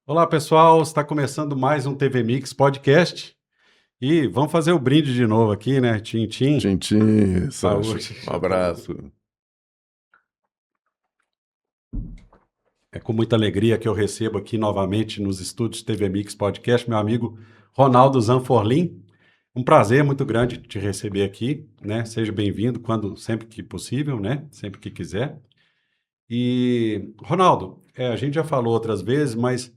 Olá, pessoal. Está começando mais um TV Mix Podcast. E vamos fazer o brinde de novo aqui, né? Tchim, tchim. Tchim, Sancho. Saúde. Um abraço. É com muita alegria que eu recebo aqui novamente nos estúdios TV Mix Podcast meu amigo Ronaldo Zanforlin. Um prazer muito grande te receber aqui, né? Seja bem-vindo sempre que possível, né? Sempre que quiser. E, Ronaldo, a gente já falou outras vezes, mas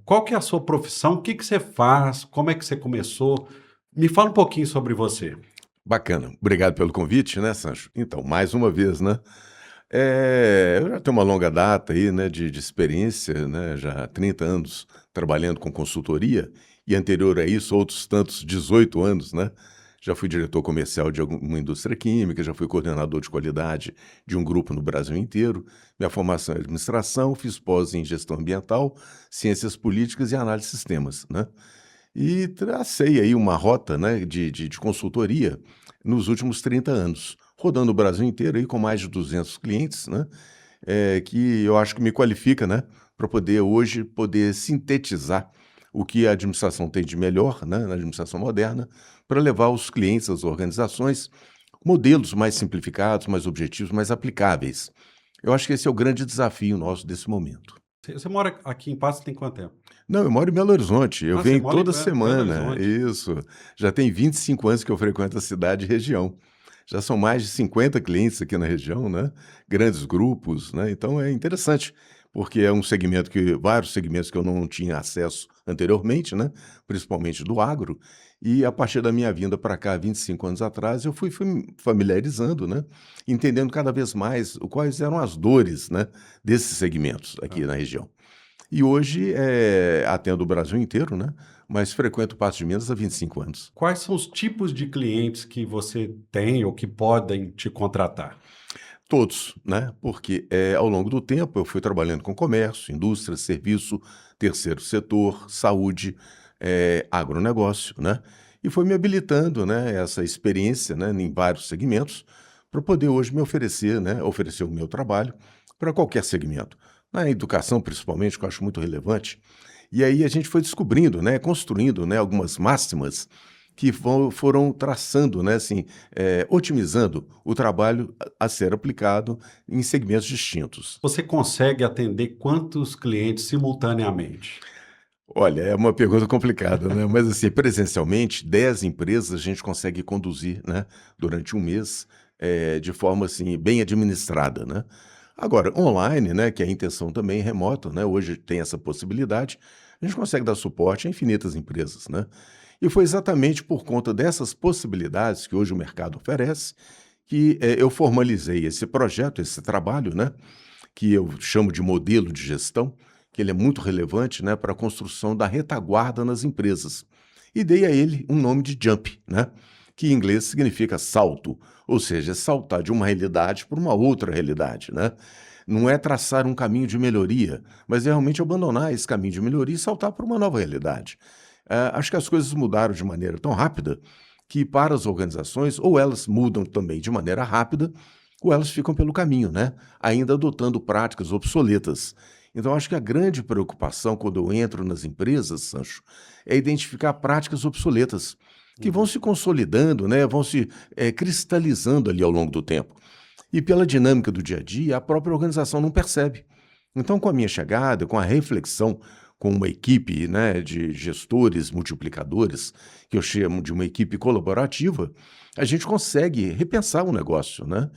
qual que é a sua profissão? O que que você faz? Como é que você começou? Me fala um pouquinho sobre você. Bacana. Obrigado pelo convite, né, Sancho? Então, mais uma vez, né? Eu já tenho uma longa data aí, né, de experiência, né? Já há 30 anos trabalhando com consultoria e anterior a isso, outros tantos 18 anos, né? Já fui diretor comercial de uma indústria química, já fui coordenador de qualidade de um grupo no Brasil inteiro. Minha formação é administração, fiz pós em gestão ambiental, ciências políticas e análise de sistemas, né? E tracei aí uma rota, né, de consultoria nos últimos 30 anos, rodando o Brasil inteiro aí com mais de 200 clientes, né, que eu acho que me qualifica, né, para hoje poder sintetizar o que a administração tem de melhor, né, na administração moderna, para levar aos clientes, às organizações, modelos mais simplificados, mais objetivos, mais aplicáveis. Eu acho que esse é o grande desafio nosso desse momento. Você mora aqui em Patos tem quanto tempo? Não, eu moro em Belo Horizonte, eu Você venho mora em toda Belo semana, Horizonte. isso. Já tem 25 anos que eu frequento a cidade e região. Já são mais de 50 clientes aqui na região, né? Grandes grupos, né? Então é interessante, porque é um segmento vários segmentos que eu não tinha acesso anteriormente, né? Principalmente do agro. E a partir da minha vinda para cá, 25 anos atrás, eu fui familiarizando, né? Entendendo cada vez mais quais eram as dores, né? Desses segmentos aqui na região. E hoje atendo o Brasil inteiro, né? Mas frequento Patos de Minas há 25 anos. Quais são os tipos de clientes que você tem ou que podem te contratar? Todos, né? Porque ao longo do tempo eu fui trabalhando com comércio, indústria, serviço, terceiro setor, saúde, agronegócio, né? E foi me habilitando, né, essa experiência, né, em vários segmentos para poder hoje me oferecer, né, oferecer o meu trabalho para qualquer segmento. Na educação, principalmente, que eu acho muito relevante. E aí a gente foi descobrindo, né, construindo, né, algumas máximas que foram traçando, né, assim, otimizando o trabalho a ser aplicado em segmentos distintos. Você consegue atender quantos clientes simultaneamente? Olha, é uma pergunta complicada, né? Mas assim, presencialmente, 10 empresas a gente consegue conduzir, né, durante um mês, de forma assim, bem administrada, né? Agora, online, né, que é a intenção também remota, né? Hoje tem essa possibilidade, a gente consegue dar suporte a infinitas empresas, né? E foi exatamente por conta dessas possibilidades que hoje o mercado oferece que eu formalizei esse projeto, esse trabalho, né? Que eu chamo de modelo de gestão, que ele é muito relevante, né, para a construção da retaguarda nas empresas. E dei a ele um nome de Jump, né, que em inglês significa salto, ou seja, saltar de uma realidade para uma outra realidade, né? Não é traçar um caminho de melhoria, mas é realmente abandonar esse caminho de melhoria e saltar para uma nova realidade. Acho que as coisas mudaram de maneira tão rápida que para as organizações, ou elas mudam também de maneira rápida, ou elas ficam pelo caminho, né? Ainda adotando práticas obsoletas. Então, acho que a grande preocupação quando eu entro nas empresas, Sancho, é identificar práticas obsoletas, que vão se consolidando, né? Vão se cristalizando ali ao longo do tempo. E pela dinâmica do dia a dia, a própria organização não percebe. Então, com a minha chegada, com a reflexão com uma equipe, né, de gestores, multiplicadores, que eu chamo de uma equipe colaborativa, a gente consegue repensar o negócio, né?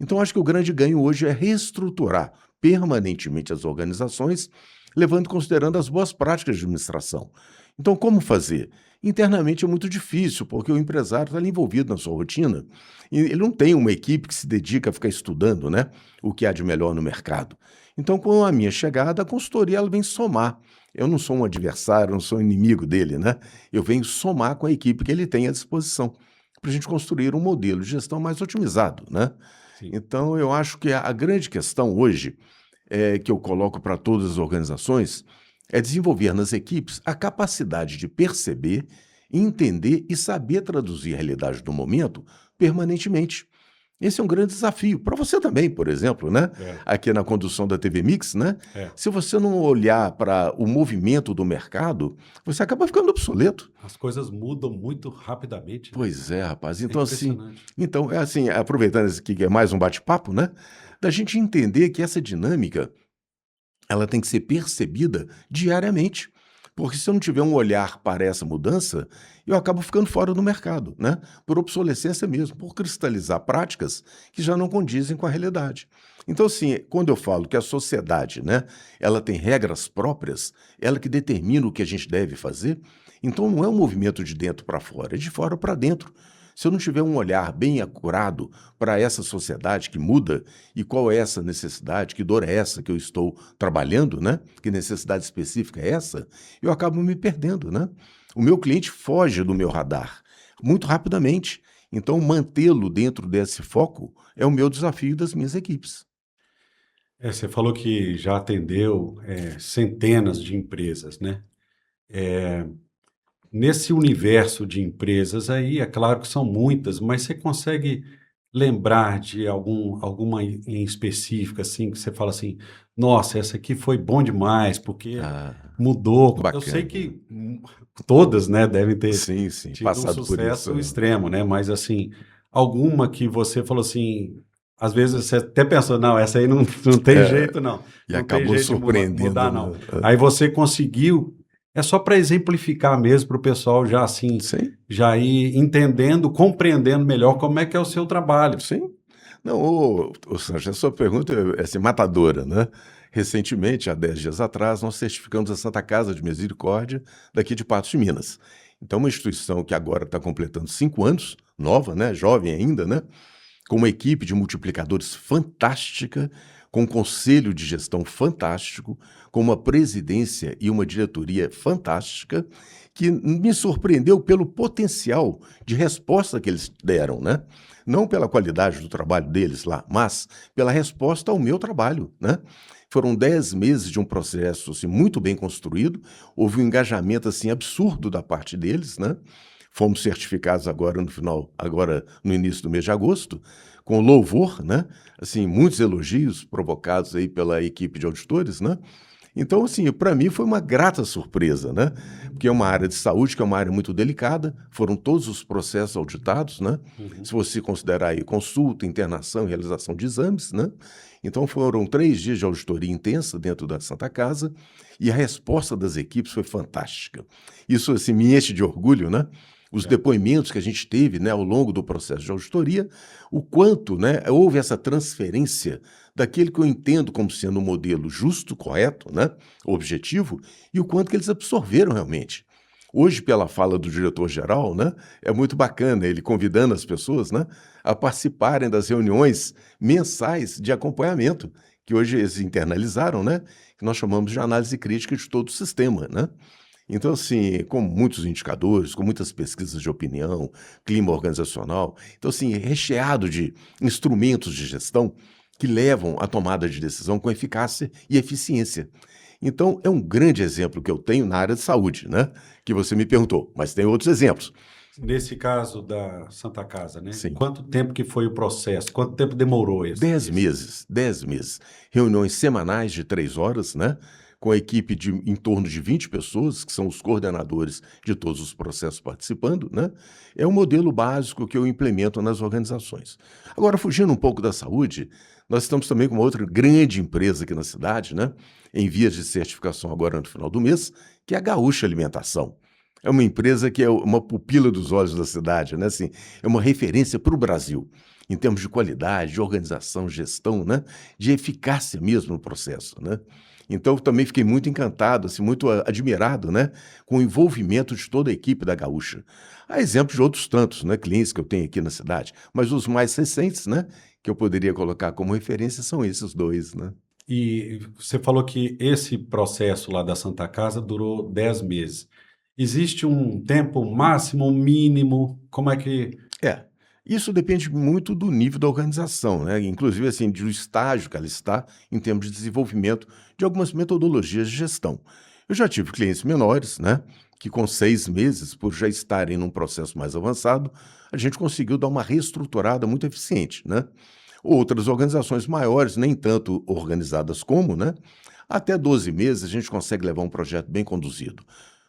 Então, acho que o grande ganho hoje é reestruturar permanentemente as organizações, levando e considerando as boas práticas de administração. Então, como fazer? Internamente é muito difícil, porque o empresário está ali envolvido na sua rotina e ele não tem uma equipe que se dedica a ficar estudando, né, o que há de melhor no mercado. Então, com a minha chegada, a consultoria ela vem somar. Eu não sou um adversário, não sou um inimigo dele, né? Eu venho somar com a equipe que ele tem à disposição, para a gente construir um modelo de gestão mais otimizado, né? Sim. Então, eu acho que a grande questão hoje, que eu coloco para todas as organizações, é desenvolver nas equipes a capacidade de perceber entender e saber traduzir a realidade do momento permanentemente. Esse é um grande desafio para você também, por exemplo, né? Aqui na condução da TV Mix, né? Se você não olhar para o movimento do mercado, você acaba ficando obsoleto. As coisas mudam muito rapidamente, né? Pois é, rapaz. É Então, assim, impressionante. aproveitando esse aqui que é mais um bate-papo, né? Da gente entender que essa dinâmica ela tem que ser percebida diariamente. Porque se eu não tiver um olhar para essa mudança, eu acabo ficando fora do mercado, né? Por obsolescência mesmo, por cristalizar práticas que já não condizem com a realidade. Então, assim, quando eu falo que a sociedade, né, ela tem regras próprias, ela que determina o que a gente deve fazer, então não é um movimento de dentro para fora, é de fora para dentro. Se eu não tiver um olhar bem acurado para essa sociedade que muda e qual é essa necessidade, que dor é essa que eu estou trabalhando, né? Que necessidade específica é essa, eu acabo me perdendo, né? O meu cliente foge do meu radar muito rapidamente. Então, mantê-lo dentro desse foco é o meu desafio das minhas equipes. Você falou que já atendeu centenas de empresas, né? Nesse universo de empresas aí, é claro que são muitas, mas você consegue lembrar de alguma em específica, assim, que você fala assim, nossa, essa aqui foi bom demais, porque Ah, mudou. Eu sei bacana. que todas, né, devem ter Sim, sim, tido um passado por isso. sucesso extremo, né? Mas assim, alguma que você falou assim, às vezes você até pensou, não, essa aí não tem jeito, não. E Não tem acabou jeito de surpreendendo, mudar, não. né? Aí você conseguiu, é só para exemplificar mesmo, para o pessoal já assim, Sim, já ir entendendo, compreendendo melhor como é que é o seu trabalho. sim. Não, Sancho, a sua pergunta é assim, matadora, né? Recentemente, há 10 dias atrás, nós certificamos a Santa Casa de Misericórdia daqui de Patos de Minas. Então, uma instituição que agora está completando 5 anos, nova, né? Jovem ainda, né? Com uma equipe de multiplicadores fantástica, com um conselho de gestão fantástico, com uma presidência e uma diretoria fantástica, que me surpreendeu pelo potencial de resposta que eles deram, né? Não pela qualidade do trabalho deles lá, mas pela resposta ao meu trabalho, né? Foram 10 meses de um processo assim, muito bem construído, houve um engajamento assim, absurdo da parte deles, né? Fomos certificados agora no início do mês de agosto, com louvor, né? Assim, muitos elogios provocados aí pela equipe de auditores, né? Então, assim, para mim foi uma grata surpresa, né? Porque é uma área de saúde que é uma área muito delicada, foram todos os processos auditados, né? Se você considerar aí consulta, internação e realização de exames, né? Então foram 3 dias de auditoria intensa dentro da Santa Casa e a resposta das equipes foi fantástica. Isso, assim, me enche de orgulho, né? Os depoimentos que a gente teve, né, ao longo do processo de auditoria, o quanto, né, houve essa transferência daquele que eu entendo como sendo um modelo justo, correto, né, objetivo, e o quanto que eles absorveram realmente. Hoje, pela fala do diretor-geral, né, é muito bacana ele convidando as pessoas, né, a participarem das reuniões mensais de acompanhamento, que hoje eles internalizaram, né, que nós chamamos de análise crítica de todo o sistema, né. Então, assim, com muitos indicadores, com muitas pesquisas de opinião, clima organizacional, então, assim, recheado de instrumentos de gestão que levam à tomada de decisão com eficácia e eficiência. Então, é um grande exemplo que eu tenho na área de saúde, né? Que você me perguntou, mas tem outros exemplos. Nesse caso da Santa Casa, né? Sim. Quanto tempo que foi o processo? Quanto tempo demorou esse? 10 meses, 10 meses. Reuniões semanais de 3 horas, né? Com a equipe de em torno de 20 pessoas, que são os coordenadores de todos os processos participando, né? É um modelo básico que eu implemento nas organizações. Agora, fugindo um pouco da saúde, nós estamos também com uma outra grande empresa aqui na cidade, né? Em vias de certificação agora no final do mês, que é a Gaúcha Alimentação. É uma empresa que é uma pupila dos olhos da cidade, né? Assim, é uma referência para o Brasil, em termos de qualidade, de organização, gestão, né? De eficácia mesmo no processo, né? Então, eu também fiquei muito encantado, assim, muito admirado, né? Com o envolvimento de toda a equipe da Gaúcha. Há exemplos de outros tantos, né? Clientes que eu tenho aqui na cidade, mas os mais recentes, né? Que eu poderia colocar como referência são esses dois, né? E você falou que esse processo lá da Santa Casa durou 10 meses. Existe um tempo máximo, um mínimo? Como é que... Isso depende muito do nível da organização, né? Inclusive, assim, do estágio que ela está em termos de desenvolvimento de algumas metodologias de gestão. Eu já tive clientes menores, né? que com 6 meses, por já estarem num processo mais avançado, a gente conseguiu dar uma reestruturada muito eficiente, né? Outras organizações maiores, nem tanto organizadas como, né? Até 12 meses a gente consegue levar um projeto bem conduzido.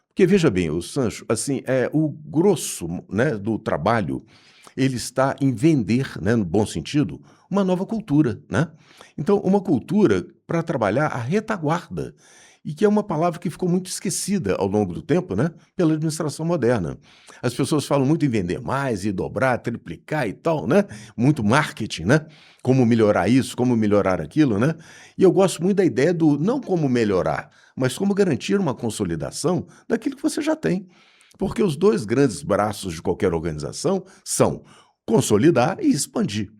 Porque veja bem, o Sancho, assim, o grosso, né, do trabalho, ele está em vender, né, no bom sentido, uma nova cultura, né? Então, uma cultura para trabalhar a retaguarda, e que é uma palavra que ficou muito esquecida ao longo do tempo, né, pela administração moderna. As pessoas falam muito em vender mais, e dobrar, triplicar e tal, né? Muito marketing, né? Como melhorar isso, como melhorar aquilo, né? E eu gosto muito da ideia do não como melhorar, mas como garantir uma consolidação daquilo que você já tem. Porque os dois grandes braços de qualquer organização são consolidar e expandir.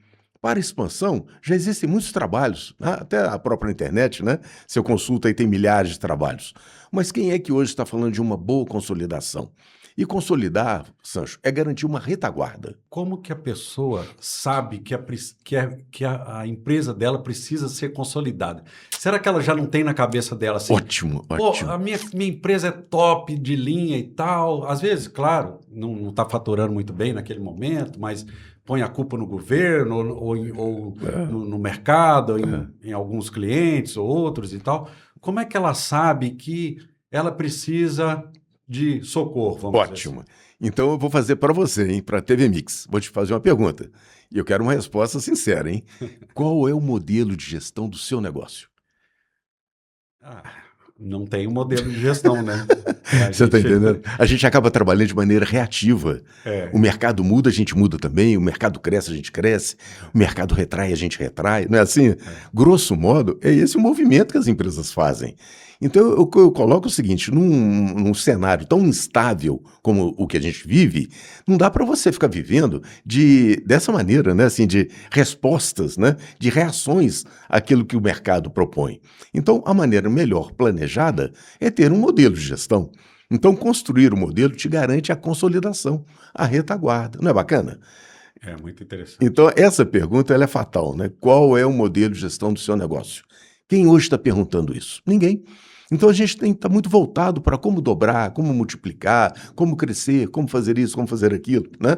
Para expansão, já existem muitos trabalhos, né? Até a própria internet, né? Você consulta e tem milhares de trabalhos. Mas quem é que hoje está falando de uma boa consolidação? E consolidar, Sancho, é garantir uma retaguarda. Como que a pessoa sabe que a empresa dela precisa ser consolidada? Será que ela já não tem na cabeça dela assim? Ótimo, Pô, ótimo. a minha empresa é top de linha e tal. Às vezes, claro, não está faturando muito bem naquele momento, mas põe a culpa no governo ou no mercado, em alguns clientes ou outros e tal. Como é que ela sabe que ela precisa de socorro, vamos dizer assim? Ótimo. Então eu vou fazer para você, hein, para a TV Mix. Vou te fazer uma pergunta. E eu quero uma resposta sincera, hein? Qual é o modelo de gestão do seu negócio? Não tem um modelo de gestão, né? Você está entendendo? A gente acaba trabalhando de maneira reativa. É. O mercado muda, a gente muda também. O mercado cresce, a gente cresce. O mercado retrai, a gente retrai. Não é assim? Grosso modo, é esse o movimento que as empresas fazem. Então, eu coloco o seguinte, num cenário tão instável como o que a gente vive, não dá para você ficar vivendo dessa maneira, né? Assim, de respostas, né? De reações àquilo que o mercado propõe. Então, a maneira melhor planejada é ter um modelo de gestão. Então, construir o modelo te garante a consolidação, a retaguarda. Não é bacana? É muito interessante. Então, essa pergunta ela é fatal, né? Qual é o modelo de gestão do seu negócio? Quem hoje está perguntando isso? Ninguém. Então, a gente tem que estar muito voltado para como dobrar, como multiplicar, como crescer, como fazer isso, como fazer aquilo, né?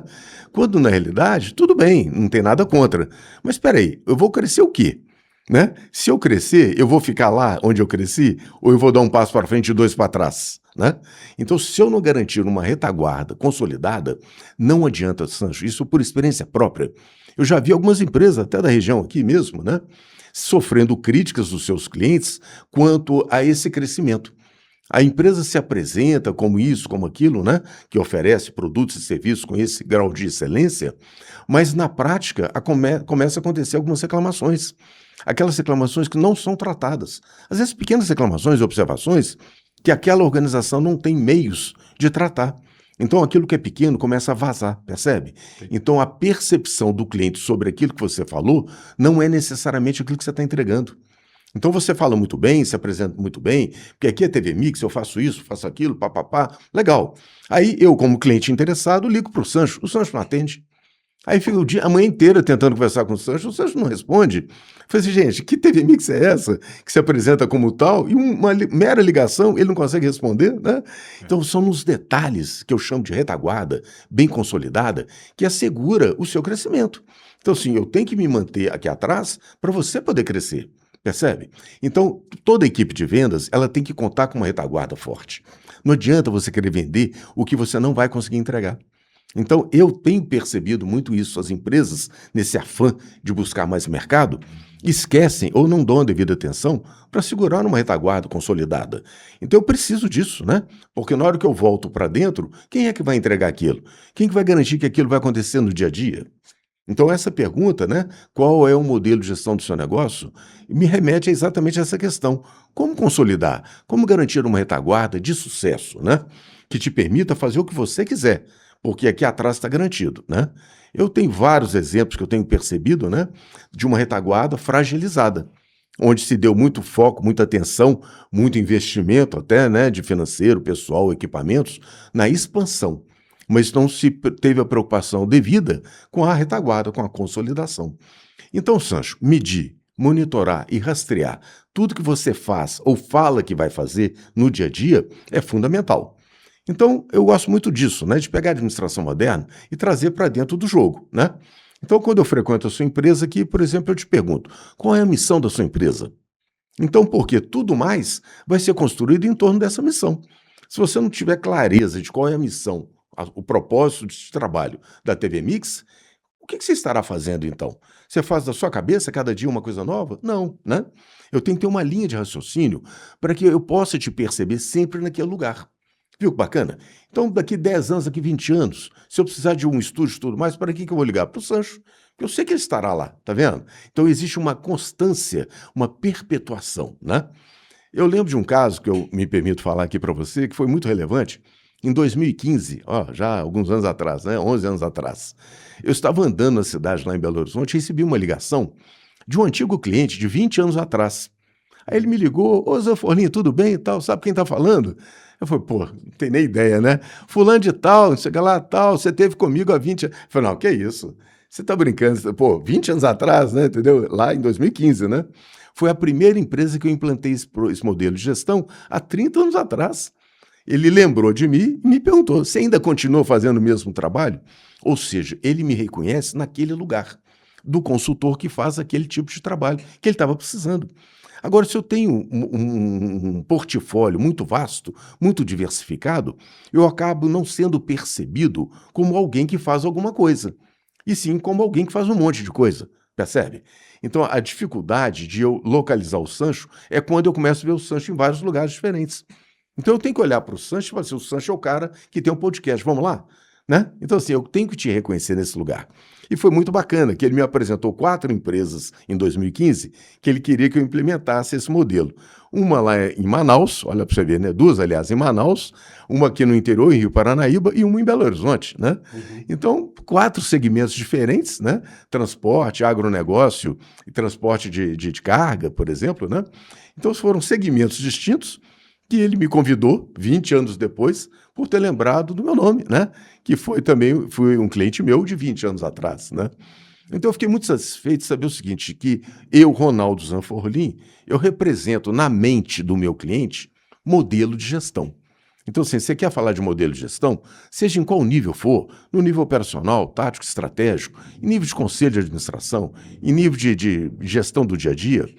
Quando, na realidade, tudo bem, não tem nada contra. Mas, espera aí, eu vou crescer o quê? Né? Se eu crescer, eu vou ficar lá onde eu cresci ou eu vou dar um passo para frente e 2 para trás? Né? Então, se eu não garantir uma retaguarda consolidada, não adianta, Sancho, isso por experiência própria. Eu já vi algumas empresas, até da região aqui mesmo, né, sofrendo críticas dos seus clientes quanto a esse crescimento. A empresa se apresenta como isso, como aquilo, né, que oferece produtos e serviços com esse grau de excelência, mas na prática começa a acontecer algumas reclamações. Aquelas reclamações que não são tratadas. Às vezes pequenas reclamações e observações que aquela organização não tem meios de tratar. Então aquilo que é pequeno começa a vazar, percebe? Então a percepção do cliente sobre aquilo que você falou não é necessariamente aquilo que você está entregando. Então você fala muito bem, se apresenta muito bem, porque aqui é TV Mix, eu faço isso, faço aquilo, papapá, legal. Aí eu, como cliente interessado, ligo para o Sancho não atende. Aí fica a manhã inteira tentando conversar com o Sancho não responde. Eu falei assim, gente, que TV Mix é essa que se apresenta como tal e uma mera ligação ele não consegue responder, né? Então são nos detalhes que eu chamo de retaguarda, bem consolidada, que assegura o seu crescimento. Então assim, eu tenho que me manter aqui atrás para você poder crescer, percebe? Então toda equipe de vendas, ela tem que contar com uma retaguarda forte. Não adianta você querer vender o que você não vai conseguir entregar. Então, eu tenho percebido muito isso. As empresas, nesse afã de buscar mais mercado, esquecem ou não dão a devida atenção para segurar uma retaguarda consolidada. Então, eu preciso disso, né? Porque na hora que eu volto para dentro, quem é que vai entregar aquilo? Quem que vai garantir que aquilo vai acontecer no dia a dia? Então, essa pergunta, né? Qual é o modelo de gestão do seu negócio? Me remete exatamente a essa questão. Como consolidar? Como garantir uma retaguarda de sucesso, né? Que te permita fazer o que você quiser. Porque aqui atrás está garantido, né? Eu tenho vários exemplos que eu tenho percebido, né, de uma retaguarda fragilizada, onde se deu muito foco, muita atenção, muito investimento até, né, de financeiro, pessoal, equipamentos, na expansão, mas não se teve a preocupação devida com a retaguarda, com a consolidação. Então, Sancho, medir, monitorar e rastrear tudo que você faz ou fala que vai fazer no dia a dia é fundamental. Então, eu gosto muito disso, né? De pegar a administração moderna e trazer para dentro do jogo, né? Então, quando eu frequento a sua empresa aqui, por exemplo, eu te pergunto, qual é a missão da sua empresa? Então, porque tudo mais vai ser construído em torno dessa missão. Se você não tiver clareza de qual é a missão, o propósito de trabalho da TV Mix, o que você estará fazendo então? Você faz da sua cabeça cada dia uma coisa nova? Não, né? Eu tenho que ter uma linha de raciocínio para que eu possa te perceber sempre naquele lugar. Viu que bacana? Então, daqui 10 anos, daqui 20 anos, se eu precisar de um estúdio e tudo mais, para que eu vou ligar? Para o Sancho. Porque eu sei que ele estará lá, tá vendo? Então, existe uma constância, uma perpetuação, né? Eu lembro de um caso que eu me permito falar aqui para você, que foi muito relevante. Em 2015, já alguns anos atrás, né? 11 anos atrás, eu estava andando na cidade, lá em Belo Horizonte, e recebi uma ligação de um antigo cliente de 20 anos atrás. Aí ele me ligou, ô Zé Forlinho, tudo bem e tal, sabe quem tá falando? Eu falei, pô, não tem nem ideia, né? Fulano de tal, chega lá, tal, você teve comigo há 20 anos. Eu falei, não, que isso? Você tá brincando? Pô, 20 anos atrás, né, entendeu? Lá em 2015, né? Foi a primeira empresa que eu implantei esse modelo de gestão há 30 anos atrás. Ele lembrou de mim e me perguntou, você ainda continua fazendo o mesmo trabalho? Ou seja, ele me reconhece naquele lugar, do consultor que faz aquele tipo de trabalho que ele estava precisando. Agora, se eu tenho um portfólio muito vasto, muito diversificado, eu acabo não sendo percebido como alguém que faz alguma coisa, e sim como alguém que faz um monte de coisa, percebe? Então, a dificuldade de eu localizar o Sancho é quando eu começo a ver o Sancho em vários lugares diferentes. Então, eu tenho que olhar para o Sancho e falar assim, o Sancho é o cara que tem um podcast, vamos lá? Né? Então, assim, eu tenho que te reconhecer nesse lugar. E foi muito bacana que ele me apresentou 4 empresas em 2015 que ele queria que eu implementasse esse modelo. Uma lá em Manaus, olha para você ver, né? 2, aliás, em Manaus, uma aqui no interior, em Rio Paranaíba, e uma em Belo Horizonte, né? Então, 4 segmentos diferentes, né? Transporte, agronegócio e transporte de carga, por exemplo, né? Então, foram segmentos distintos que ele me convidou, 20 anos depois, por ter lembrado do meu nome, né? Que foi um cliente meu de 20 anos atrás, né? Então eu fiquei muito satisfeito de saber o seguinte, que eu, Ronaldo Zanforlin, eu represento na mente do meu cliente modelo de gestão. Então, assim, você quer falar de modelo de gestão, seja em qual nível for, no nível operacional, tático, estratégico, em nível de conselho de administração, em nível de gestão do dia a dia,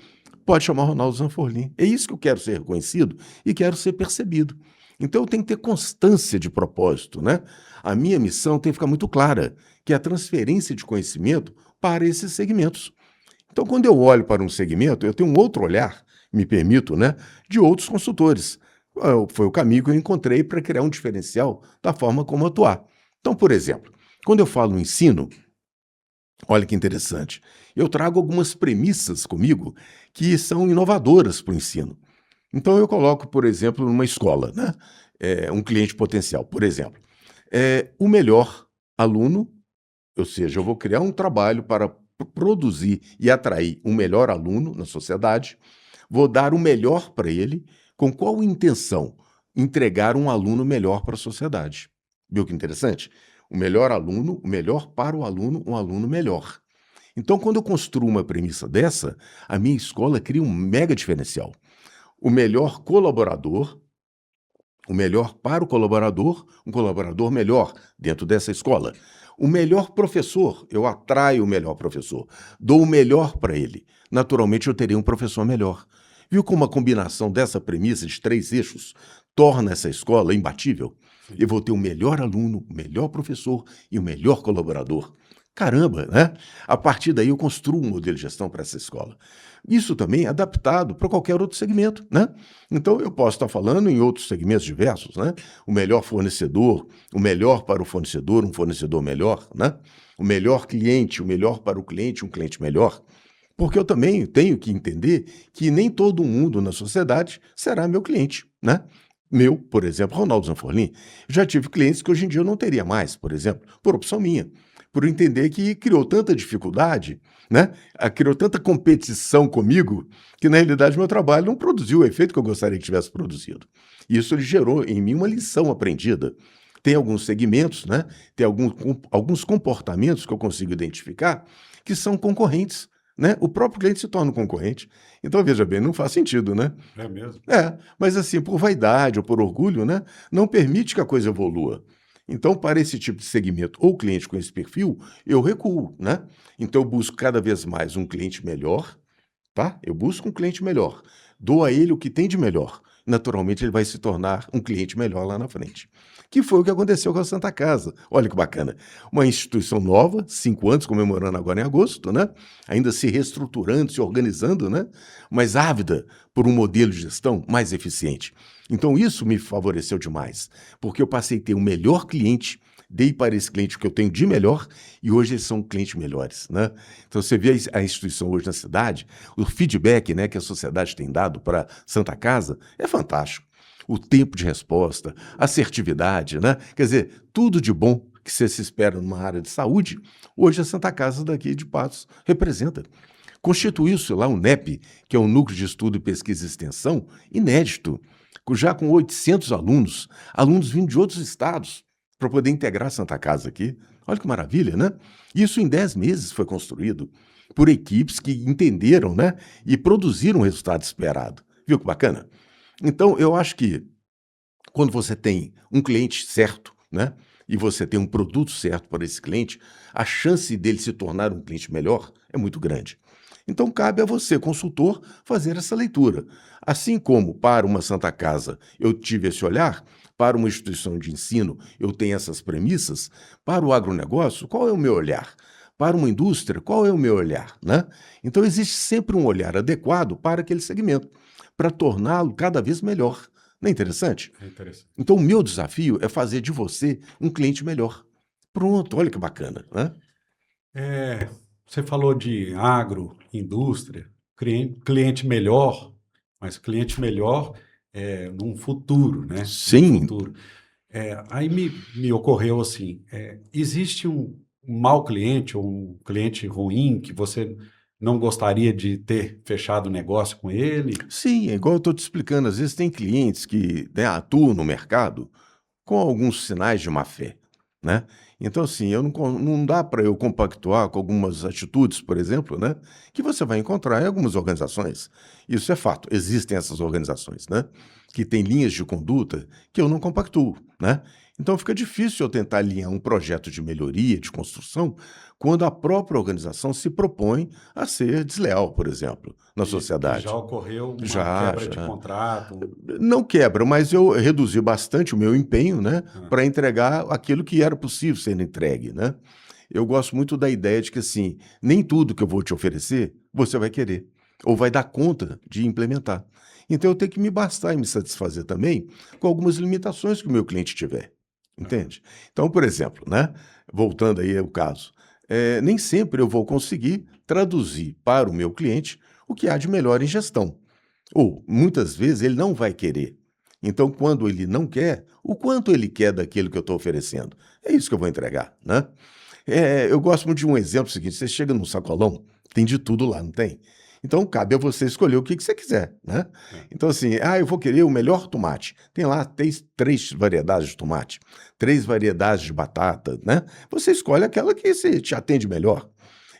pode chamar Ronaldo Zanforlin. É isso que eu quero ser reconhecido e quero ser percebido. Então eu tenho que ter constância de propósito, né? A minha missão tem que ficar muito clara, que é a transferência de conhecimento para esses segmentos. Então, quando eu olho para um segmento, eu tenho um outro olhar, me permito, né, de outros consultores. Foi o caminho que eu encontrei para criar um diferencial da forma como atuar. Então, por exemplo, quando eu falo no ensino, olha que interessante, eu trago algumas premissas comigo que são inovadoras para o ensino. Então, eu coloco, por exemplo, numa escola, né, um cliente potencial, por exemplo, o melhor aluno, ou seja, eu vou criar um trabalho para produzir e atrair um melhor aluno na sociedade, vou dar o melhor para ele, com qual intenção? Entregar um aluno melhor para a sociedade. Viu que interessante? O melhor aluno, o melhor para o aluno, um aluno melhor. Então, quando eu construo uma premissa dessa, a minha escola cria um mega diferencial. O melhor colaborador, o melhor para o colaborador, um colaborador melhor dentro dessa escola. O melhor professor, eu atraio o melhor professor, dou o melhor para ele. Naturalmente, eu terei um professor melhor. Viu como a combinação dessa premissa de 3 eixos torna essa escola imbatível? Eu vou ter o melhor aluno, o melhor professor e o melhor colaborador. Caramba, né? A partir daí eu construo um modelo de gestão para essa escola. Isso também é adaptado para qualquer outro segmento, né? Então eu posso estar falando em outros segmentos diversos, né? O melhor fornecedor, o melhor para o fornecedor, um fornecedor melhor, né? O melhor cliente, o melhor para o cliente, um cliente melhor. Porque eu também tenho que entender que nem todo mundo na sociedade será meu cliente, né? Meu, por exemplo, Ronaldo Zanforlin, já tive clientes que hoje em dia eu não teria mais, por exemplo, por opção minha, por entender que criou tanta dificuldade, né? Criou tanta competição comigo, que na realidade meu trabalho não produziu o efeito que eu gostaria que tivesse produzido. E isso ele gerou em mim uma lição aprendida. Tem alguns segmentos, né? Tem alguns comportamentos que eu consigo identificar que são concorrentes né, o próprio cliente se torna um concorrente. Então, veja bem, não faz sentido, né? É mesmo? Mas assim, por vaidade ou por orgulho, né, não permite que a coisa evolua. Então, para esse tipo de segmento ou cliente com esse perfil, eu recuo, né? Então, eu busco cada vez mais um cliente melhor, tá? Eu busco um cliente melhor, dou a ele o que tem de melhor. Naturalmente, ele vai se tornar um cliente melhor lá na frente. Que foi o que aconteceu com a Santa Casa. Olha que bacana. Uma instituição nova, 5 anos, comemorando agora em agosto, né? Ainda se reestruturando, se organizando, né? Mas ávida por um modelo de gestão mais eficiente. Então, isso me favoreceu demais, porque eu passei a ter o melhor cliente, dei para esse cliente o que eu tenho de melhor e hoje eles são clientes melhores, né? Então, você vê a instituição hoje na cidade, o feedback, né, que a sociedade tem dado para Santa Casa é fantástico. O tempo de resposta, a assertividade, né? Quer dizer, tudo de bom que você se espera numa área de saúde, hoje a Santa Casa daqui de Patos representa. Constituiu-se lá o NEP, que é o Núcleo de Estudo, Pesquisa e Extensão, inédito, já com 800 alunos, alunos vindo de outros estados, para poder integrar a Santa Casa aqui. Olha que maravilha, né? Isso em 10 meses foi construído por equipes que entenderam, né, e produziram o resultado esperado. Viu que bacana? Então, eu acho que quando você tem um cliente certo, né, e você tem um produto certo para esse cliente, a chance dele se tornar um cliente melhor é muito grande. Então, cabe a você, consultor, fazer essa leitura. Assim como para uma Santa Casa eu tive esse olhar, para uma instituição de ensino eu tenho essas premissas, para o agronegócio, qual é o meu olhar? Para uma indústria, qual é o meu olhar, né? Então, existe sempre um olhar adequado para aquele segmento, para torná-lo cada vez melhor. Não é interessante? É interessante. Então, o meu desafio é fazer de você um cliente melhor. Pronto, olha que bacana, né? Você falou de agro, indústria, cliente melhor, mas cliente melhor num futuro, né? Num Sim, futuro. Aí me ocorreu assim: existe um mau cliente ou um cliente ruim que você não gostaria de ter fechado negócio com ele? sim, é igual eu estou te explicando, às vezes tem clientes que, né, atuam no mercado com alguns sinais de má fé, né? Então, assim, não dá para eu compactuar com algumas atitudes, por exemplo, né, que você vai encontrar em algumas organizações. Isso é fato, existem essas organizações, né, que têm linhas de conduta que eu não compactuo, né? Então fica difícil eu tentar alinhar um projeto de melhoria, de construção, quando a própria organização se propõe a ser desleal, por exemplo, na Que já sociedade. ocorreu uma Já, quebra de já. contrato. Não quebra, mas eu reduzi bastante o meu empenho, né, Ah, para entregar aquilo que era possível ser entregue, né? Eu gosto muito da ideia de que, assim, nem tudo que eu vou te oferecer você vai querer ou vai dar conta de implementar. Então eu tenho que me bastar e me satisfazer também com algumas limitações que o meu cliente tiver, aham. entende? Então, por exemplo, né, voltando aí ao caso, nem sempre eu vou conseguir traduzir para o meu cliente o que há de melhor em gestão. Ou, muitas vezes, ele não vai querer. Então, quando ele não quer, o quanto ele quer daquilo que eu estou oferecendo? É isso que eu vou entregar, né? Eu gosto muito de um exemplo seguinte: você chega num sacolão, tem de tudo lá, não tem? Então, cabe a você escolher o que você quiser, né? É. Então, assim, eu vou querer o melhor tomate. Tem lá três variedades de tomate, 3 variedades de batata, né? Você escolhe aquela que te atende melhor.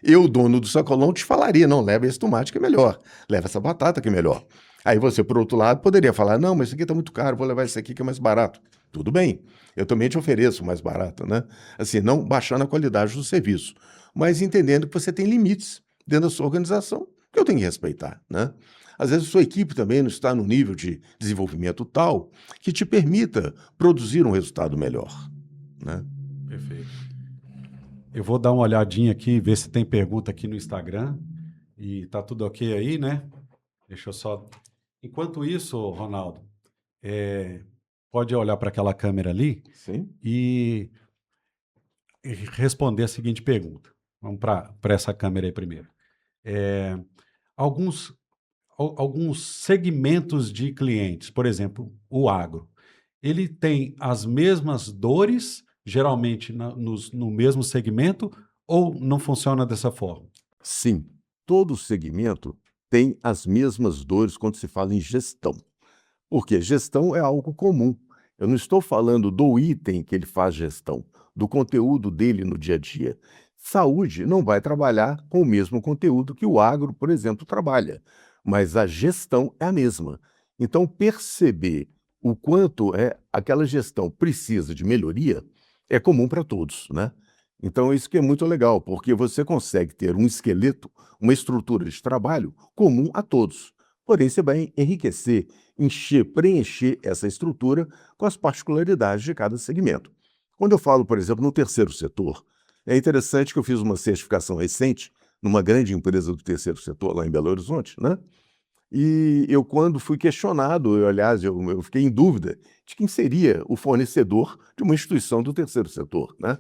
Eu, dono do sacolão, te falaria: não, leva esse tomate que é melhor, leva essa batata que é melhor. Aí você, por outro lado, poderia falar: não, mas isso aqui está muito caro, vou levar esse aqui que é mais barato. Tudo bem, eu também te ofereço mais barato, né? Assim, não baixando a qualidade do serviço, mas entendendo que você tem limites dentro da sua organização que eu tenho que respeitar, né? Às vezes a sua equipe também não está no nível de desenvolvimento tal que te permita produzir um resultado melhor, né? Perfeito. Eu vou dar uma olhadinha aqui, ver se tem pergunta aqui no Instagram. E tá tudo ok aí, né? Deixa eu só. Enquanto isso, Ronaldo, pode olhar para aquela câmera ali Sim? e responder a seguinte pergunta. Vamos para essa câmera aí primeiro. É, alguns, alguns segmentos de clientes, por exemplo, o agro, ele tem as mesmas dores, geralmente no mesmo segmento, ou não funciona dessa forma? Sim, todo segmento tem as mesmas dores quando se fala em gestão. Porque gestão é algo comum. Eu não estou falando do item que ele faz gestão, do conteúdo dele no dia a dia. Saúde não vai trabalhar com o mesmo conteúdo que o agro, por exemplo, trabalha, mas a gestão é a mesma. Então, perceber o quanto aquela gestão precisa de melhoria é comum para todos, né? Então, isso que é muito legal, porque você consegue ter um esqueleto, uma estrutura de trabalho comum a todos. Porém, você vai enriquecer, encher, preencher essa estrutura com as particularidades de cada segmento. Quando eu falo, por exemplo, no terceiro setor, é interessante que eu fiz uma certificação recente numa grande empresa do terceiro setor lá em Belo Horizonte, né? E eu, quando fui questionado, aliás, eu fiquei em dúvida de quem seria o fornecedor de uma instituição do terceiro setor, né?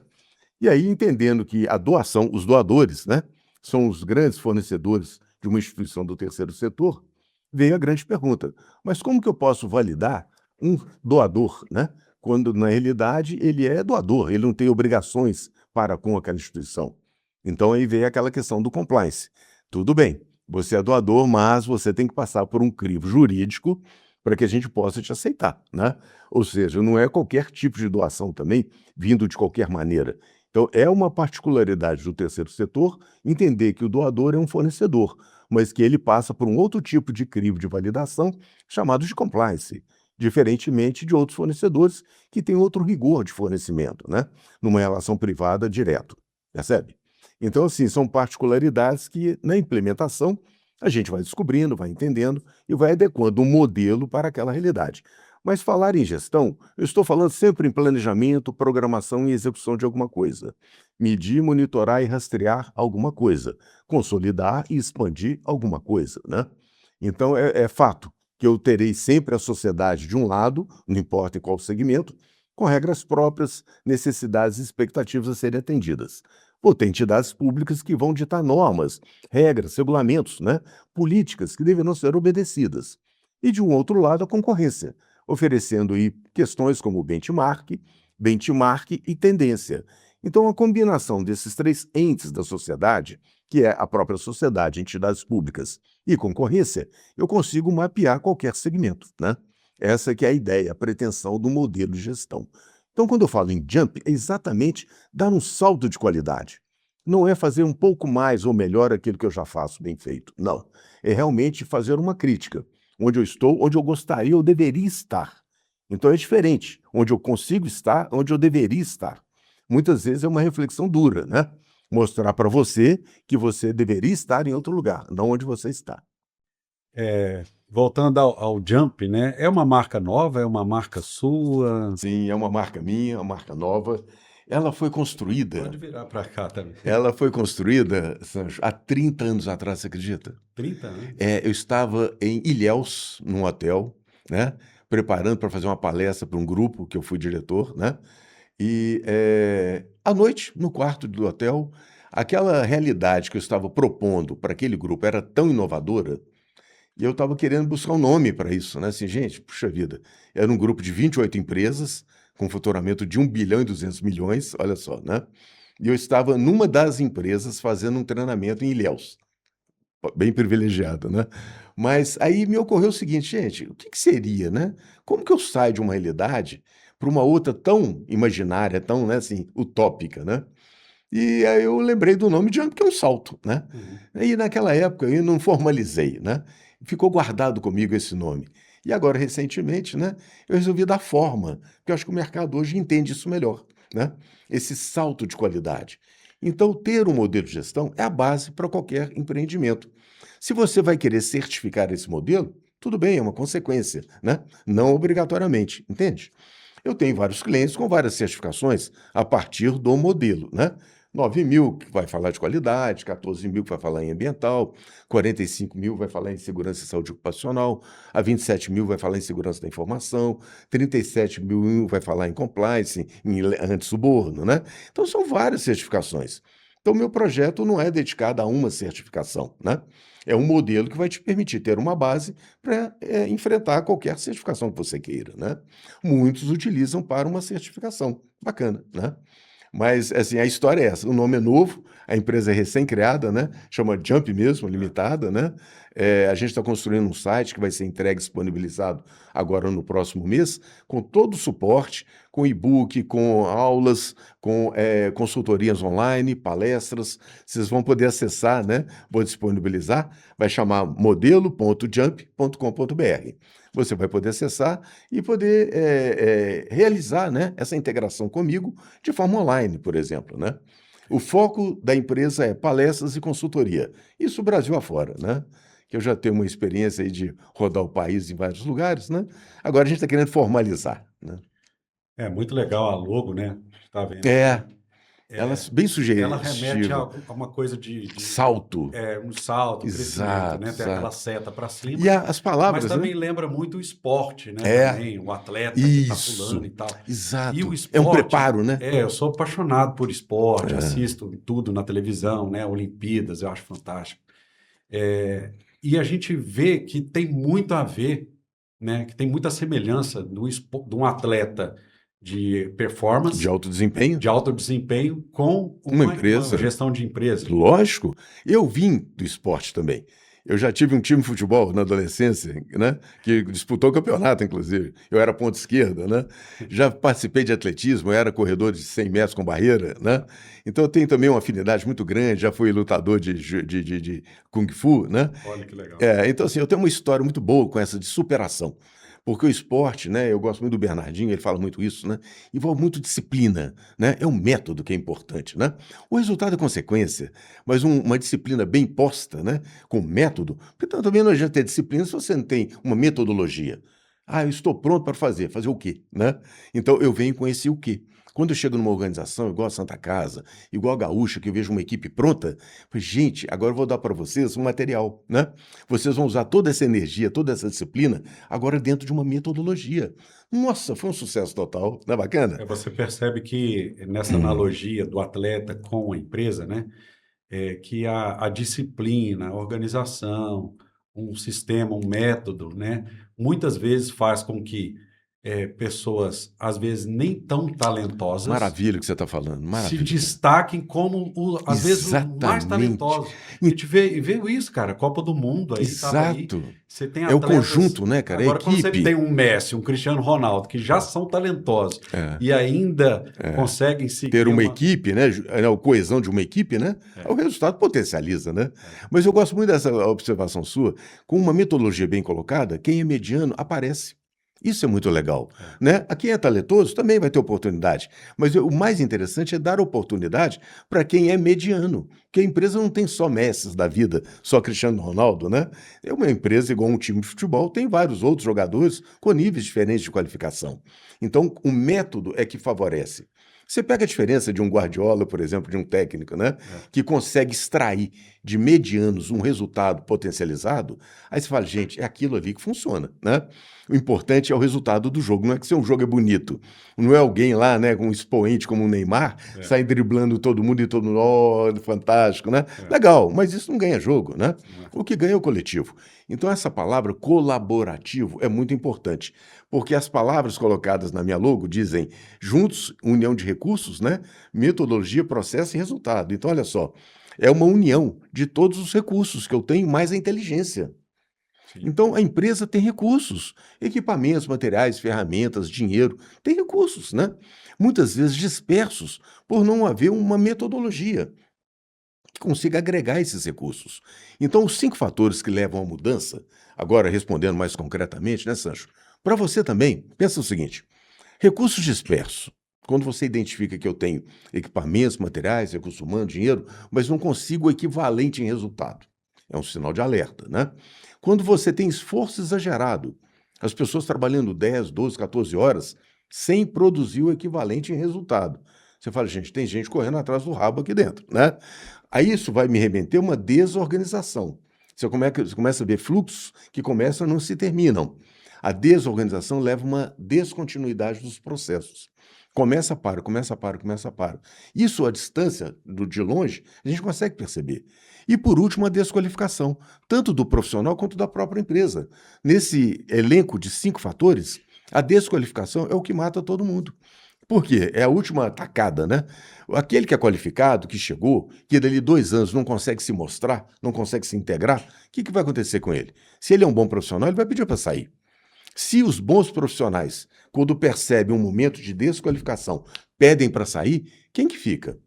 E aí, entendendo que a doação, os doadores, né, são os grandes fornecedores de uma instituição do terceiro setor, veio a grande pergunta: mas como que eu posso validar um doador, né, quando na realidade ele é doador, ele não tem obrigações para com aquela instituição? Então aí veio aquela questão do compliance. Tudo bem, você é doador, mas você tem que passar por um crivo jurídico para que a gente possa te aceitar, né? Ou seja, não é qualquer tipo de doação também, vindo de qualquer maneira. Então, é uma particularidade do terceiro setor entender que o doador é um fornecedor, mas que ele passa por um outro tipo de crivo de validação chamado de compliance, diferentemente de outros fornecedores que têm outro rigor de fornecimento, né? Numa relação privada direto, percebe? Então, assim, são particularidades que na implementação a gente vai descobrindo, vai entendendo e vai adequando um modelo para aquela realidade. Mas falar em gestão, eu estou falando sempre em planejamento, programação e execução de alguma coisa. Medir, monitorar e rastrear alguma coisa. Consolidar e expandir alguma coisa, né? Então, é fato que eu terei sempre a sociedade de um lado, não importa em qual segmento, com regras próprias, necessidades e expectativas a serem atendidas. Vou ter entidades públicas que vão ditar normas, regras, regulamentos, né? Políticas que deverão ser obedecidas. E, de um outro lado, a concorrência, oferecendo aí questões como benchmark e tendência. Então, a combinação desses três entes da sociedade, que é a própria sociedade, entidades públicas e concorrência, eu consigo mapear qualquer segmento, né? Essa que é a ideia, a pretensão do modelo de gestão. Então, quando eu falo em jump, é exatamente dar um salto de qualidade. Não é fazer um pouco mais ou melhor aquilo que eu já faço bem feito. Não. É realmente fazer uma crítica. Onde eu estou, onde eu gostaria ou deveria estar. Então é diferente. Onde eu consigo estar, onde eu deveria estar. Muitas vezes é uma reflexão dura, né? Mostrar para você que você deveria estar em outro lugar, não onde você está. Voltando ao Jump, né? É uma marca nova? É uma marca sua? Sim, é uma marca minha, uma marca nova. Ela foi construída. Pode virar para cá também. Ela foi construída, Sancho, há 30 anos atrás, você acredita? 30 anos? Eu estava em Ilhéus, num hotel, né? Preparando para fazer uma palestra para um grupo que eu fui diretor, né? E à noite, no quarto do hotel, aquela realidade que eu estava propondo para aquele grupo era tão inovadora e eu estava querendo buscar um nome para isso, né? Assim, gente, puxa vida, era um grupo de 28 empresas com faturamento de 1 bilhão e 200 milhões, olha só, né? E eu estava numa das empresas fazendo um treinamento em Ilhéus, bem privilegiado, né? Mas aí me ocorreu o seguinte, gente, o que que seria, né? Como que eu saio de uma realidade para uma outra tão imaginária, tão, né, assim, utópica, né? E aí eu lembrei do nome Jump, que é um salto, né? E naquela época eu não formalizei, né? Ficou guardado comigo esse nome. E agora, recentemente, né, eu resolvi dar forma, porque eu acho que o mercado hoje entende isso melhor, né? Esse salto de qualidade. Então, ter um modelo de gestão é a base para qualquer empreendimento. Se você vai querer certificar esse modelo, tudo bem, é uma consequência, né? Não obrigatoriamente, entende? Eu tenho vários clientes com várias certificações a partir do modelo, né? 9.000 que vai falar de qualidade, 14.000 que vai falar em ambiental, 45.000 vai falar em segurança e saúde ocupacional, a 27.000 vai falar em segurança da informação, 37.000 vai falar em compliance, em antissuborno, né? Então são várias certificações. Então meu projeto não é dedicado a uma certificação, né? É um modelo que vai te permitir ter uma base para enfrentar qualquer certificação que você queira, né? Muitos utilizam para uma certificação, bacana, né? Mas, assim, a história é essa. O nome é novo, a empresa é recém-criada, né? Chama Jump mesmo, limitada, né? A gente está construindo um site que vai ser entregue, disponibilizado agora no próximo mês, com todo o suporte, com e-book, com aulas, com consultorias online, palestras. Vocês vão poder acessar, né? Vou disponibilizar, vai chamar modelo.jump.com.br. Você vai poder acessar e poder realizar, né, essa integração comigo de forma online, por exemplo, né? O foco da empresa é palestras e consultoria. Isso Brasil afora, né? Que eu já tenho uma experiência aí de rodar o país em vários lugares, né? Agora a gente está querendo formalizar, né? É muito legal a logo, né? Está vendo É, aqui. ela é bem Ela remete sugestiva. a uma coisa Salto. um salto, um crescimento, Exato, né? Tem aquela exato. seta para E cima, as mas palavras, né? também lembra muito o esporte, né? É, Também, o atleta que está pulando isso, e tal. E o exato. É um esporte, preparo, né? eu sou apaixonado por esporte, É. assisto tudo na televisão, né? Olimpíadas, eu acho fantástico. E a gente vê que tem muito a ver, né? Que tem muita semelhança de um atleta de De performance, alto desempenho. de alto desempenho, com Uma uma empresa. gestão de empresa. Lógico, eu vim do esporte também. Eu já tive um time de futebol na adolescência, né, que disputou o campeonato, inclusive. Eu era ponta esquerda, né? Já participei de atletismo, eu era corredor de 100 metros com barreira, né? Então eu tenho também uma afinidade muito grande, já fui lutador de Kung Fu, né? Olha que legal. Então, assim, eu tenho uma história muito boa com essa de superação. Porque o esporte, né? Eu gosto muito do Bernardinho, ele fala muito isso, né? Envolve muito disciplina, né? É um método que é importante, né? O resultado é consequência, mas uma disciplina bem posta, né? Com método, porque também não adianta ter disciplina se você não tem uma metodologia. Ah, eu estou pronto para fazer. Fazer o quê, né? Então, eu venho com esse o quê. Quando eu chego numa organização, igual a Santa Casa, igual a Gaúcha, que eu vejo uma equipe pronta, eu falei, gente, agora eu vou dar para vocês um material, né? Vocês vão usar toda essa energia, toda essa disciplina, agora dentro de uma metodologia. Nossa, foi um sucesso total, não é bacana? Você percebe que nessa analogia do atleta com a empresa, né? Que a disciplina, a organização, um sistema, um método, né? Muitas vezes faz com que pessoas, às vezes nem tão talentosas, Maravilha o que você está falando, se maravilha. destaquem como, às vezes, os mais Exatamente. talentosos. A gente vê isso, cara. Copa do Mundo aí, tava aí. Exato. Você tem É o atletas. conjunto, né, cara? É a Agora, quando você tem equipe. um Messi, um Cristiano Ronaldo, que já são talentosos É. e ainda conseguem Ter seguir uma uma. equipe, né? A coesão de uma equipe, né? O resultado potencializa, né? Mas eu gosto muito dessa observação sua. Com uma metodologia bem colocada, quem é mediano aparece. Isso é muito legal, né? A quem é talentoso também vai ter oportunidade, mas o mais interessante é dar oportunidade para quem é mediano, porque a empresa não tem só Messi da vida, só Cristiano Ronaldo, né? É uma empresa igual um time de futebol, tem vários outros jogadores com níveis diferentes de qualificação. Então, o método é que favorece. Você pega a diferença de um Guardiola, por exemplo, de um técnico, né? Que consegue extrair de medianos um resultado potencializado, aí você fala, gente, é aquilo ali que funciona, né? O importante é o resultado do jogo, não é que se um jogo é bonito, não é alguém lá, né, com um expoente como o Neymar, sair driblando todo mundo e todo mundo, oh, fantástico, né? Legal, mas isso não ganha jogo, né? O que ganha é o coletivo. Então essa palavra colaborativo é muito importante, porque as palavras colocadas na minha logo dizem juntos, união de recursos, né? Metodologia, processo e resultado. Então olha só, é uma união de todos os recursos que eu tenho, mais a inteligência. Então, a empresa tem recursos, equipamentos, materiais, ferramentas, dinheiro, tem recursos, né? Muitas vezes dispersos por não haver uma metodologia que consiga agregar esses recursos. Então, os 5 fatores que levam à mudança, agora respondendo mais concretamente, né, Sancho? Para você também, pensa o seguinte, recursos dispersos. Quando você identifica que eu tenho equipamentos, materiais, recursos humanos, dinheiro, mas não consigo o equivalente em resultado. É um sinal de alerta, né? Quando você tem esforço exagerado, as pessoas trabalhando 10, 12, 14 horas sem produzir o equivalente em resultado. Você fala, gente, tem gente correndo atrás do rabo aqui dentro, né? Aí isso vai me remeter a uma desorganização. Você começa a ver fluxos que começam e não se terminam. A desorganização leva a uma descontinuidade dos processos. Começa, para, começa, para, começa, para. Isso, à distância, de longe, a gente consegue perceber. E, por último, a desqualificação, tanto do profissional quanto da própria empresa. Nesse elenco de 5 fatores, a desqualificação é o que mata todo mundo. Por quê? É a última tacada, né? Aquele que é qualificado, que chegou, que dali 2 anos não consegue se mostrar, não consegue se integrar, o que vai acontecer com ele? Se ele é um bom profissional, ele vai pedir para sair. Se os bons profissionais, quando percebem um momento de desqualificação, pedem para sair, quem que fica?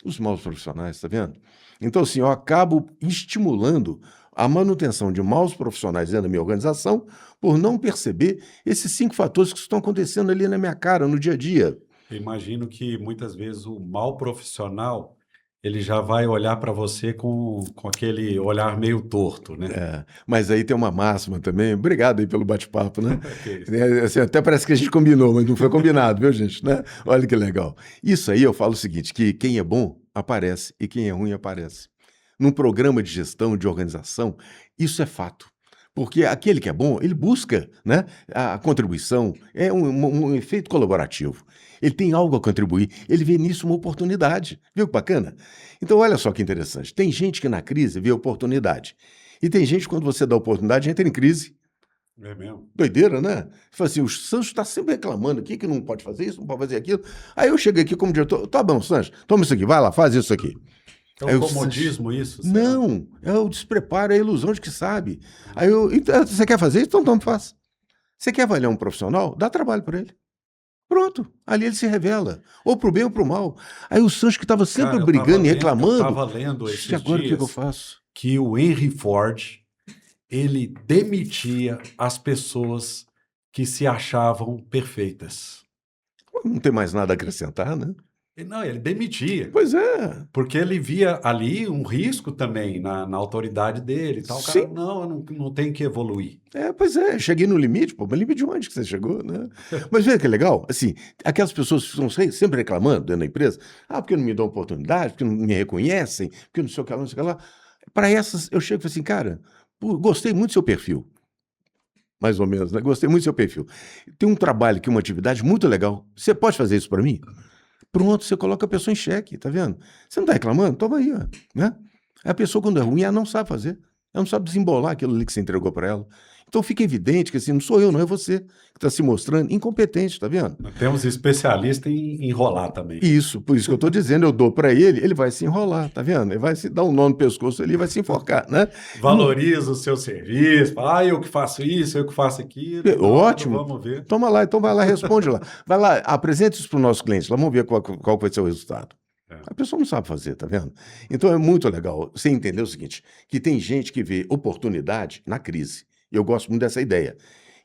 Os maus profissionais, tá vendo? Então, assim, eu acabo estimulando a manutenção de maus profissionais dentro da minha organização por não perceber esses 5 fatores que estão acontecendo ali na minha cara, no dia a dia. Eu imagino que muitas vezes o mau profissional, ele já vai olhar para você com aquele olhar meio torto, né? Mas aí tem uma máxima também. Obrigado aí pelo bate-papo, né? Que isso. Assim, até parece que a gente combinou, mas não foi combinado, viu, gente? Né? Olha que legal. Isso aí eu falo o seguinte, que quem é bom aparece e quem é ruim aparece. Num programa de gestão, de organização, isso é fato. Porque aquele que é bom, ele busca, né, a contribuição, é um efeito colaborativo. Ele tem algo a contribuir, ele vê nisso uma oportunidade. Viu que bacana? Então, olha só que interessante. Tem gente que na crise vê oportunidade. E tem gente, quando você dá oportunidade, entra em crise. É mesmo? Doideira, né? Você fala assim, o Sancho está sempre reclamando aqui que não pode fazer isso, não pode fazer aquilo. Aí eu chego aqui como diretor, tá bom, Sancho, toma isso aqui, vai lá, faz isso aqui. É Aí um o comodismo isso? Será? Não, é o despreparo, é a ilusão de que sabe. Aí eu, então, você quer fazer isso? Então toma, faz. Você quer avaliar um profissional? Dá trabalho para ele. Pronto, ali ele se revela, ou pro bem ou pro mal. Aí o Sancho que estava sempre Cara, eu brigando e eu reclamando, tava lendo "Ixi, esses agora o que eu dias faço?" que o Henry Ford, ele demitia as pessoas que se achavam perfeitas. Não tem mais nada a acrescentar, né? Não, ele demitia, Pois é, porque ele via ali um risco também na autoridade dele e tal. O cara, sim. não, eu não tenho que evoluir. Pois é, cheguei no limite, pô, mas limite de onde que você chegou, né? Mas veja que legal, assim, aquelas pessoas que estão sempre reclamando dentro da empresa, porque não me dão oportunidade, porque não me reconhecem, porque não sei o que lá, não sei o que lá. Para essas, eu chego e falo assim, cara, pô, gostei muito do seu perfil, mais ou menos, né? Gostei muito do seu perfil. Tem um trabalho aqui, uma atividade muito legal. Você pode fazer isso para mim? Pronto, você coloca a pessoa em xeque, tá vendo? Você não está reclamando? Toma aí, ó, né? A pessoa, quando é ruim, ela não sabe fazer. Ela não sabe desembolar aquilo ali que você entregou para ela. Então fica evidente que assim, não sou eu, não é você que está se mostrando incompetente, tá vendo? Temos especialista em enrolar também. Isso, por isso que eu estou dizendo, eu dou para ele vai se enrolar, tá vendo? Ele vai se dar um nó no pescoço ali, vai se enforcar, né? Valoriza o seu serviço, fala, eu que faço isso, eu que faço aquilo. Ótimo. Vamos ver. Toma lá, então vai lá, responde lá. Vai lá, apresente isso para o nosso cliente, lá vamos ver qual vai ser o resultado. A pessoa não sabe fazer, tá vendo? Então é muito legal você entender o seguinte, que tem gente que vê oportunidade na crise. Eu gosto muito dessa ideia.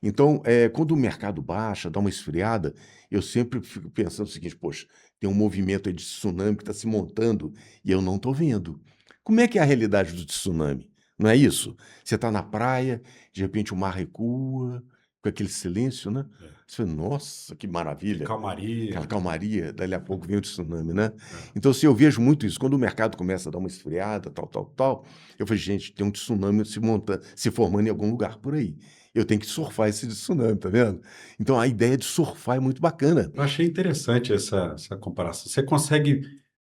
Então, quando o mercado baixa, dá uma esfriada, eu sempre fico pensando o seguinte, poxa, tem um movimento aí de tsunami que está se montando e eu não estou vendo. Como é que é a realidade do tsunami? Não é isso? Você está na praia, de repente o mar recua, com aquele silêncio, né? Você fala, nossa, que maravilha. Calmaria. Aquela calmaria, dali a pouco vem o tsunami, né? Então, assim, eu vejo muito isso. Quando o mercado começa a dar uma esfriada, tal, eu falei, gente, tem um tsunami se formando em algum lugar por aí. Eu tenho que surfar esse tsunami, tá vendo? Então, a ideia de surfar é muito bacana. Eu achei interessante essa comparação. Você consegue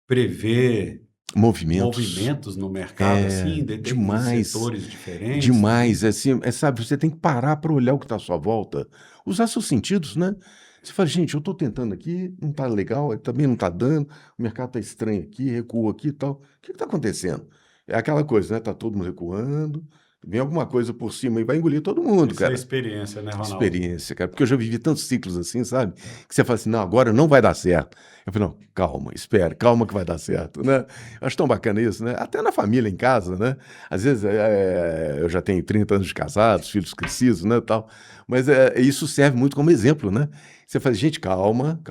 prever movimentos no mercado, assim, em Demais. setores diferentes? Demais, assim, sabe, você tem que parar para olhar o que está à sua volta, usar seus sentidos, né? Você fala, gente, eu estou tentando aqui, não está legal, também não está dando, o mercado está estranho aqui, recua aqui e tal. O que está acontecendo? É aquela coisa, né? Está todo mundo recuando, vem alguma coisa por cima e vai engolir todo mundo, Isso é cara. experiência, né, Ronaldo? Experiência, cara, porque eu já vivi tantos ciclos assim, sabe? Que você fala assim, não, agora não vai dar certo. Eu falei, não, calma, espera, calma que vai dar certo, né? Eu acho tão bacana isso, né? Até na família, em casa, né? Às vezes eu já tenho 30 anos de casados, filhos crescidos, né, tal. Mas isso serve muito como exemplo, né? Você fala, gente, calma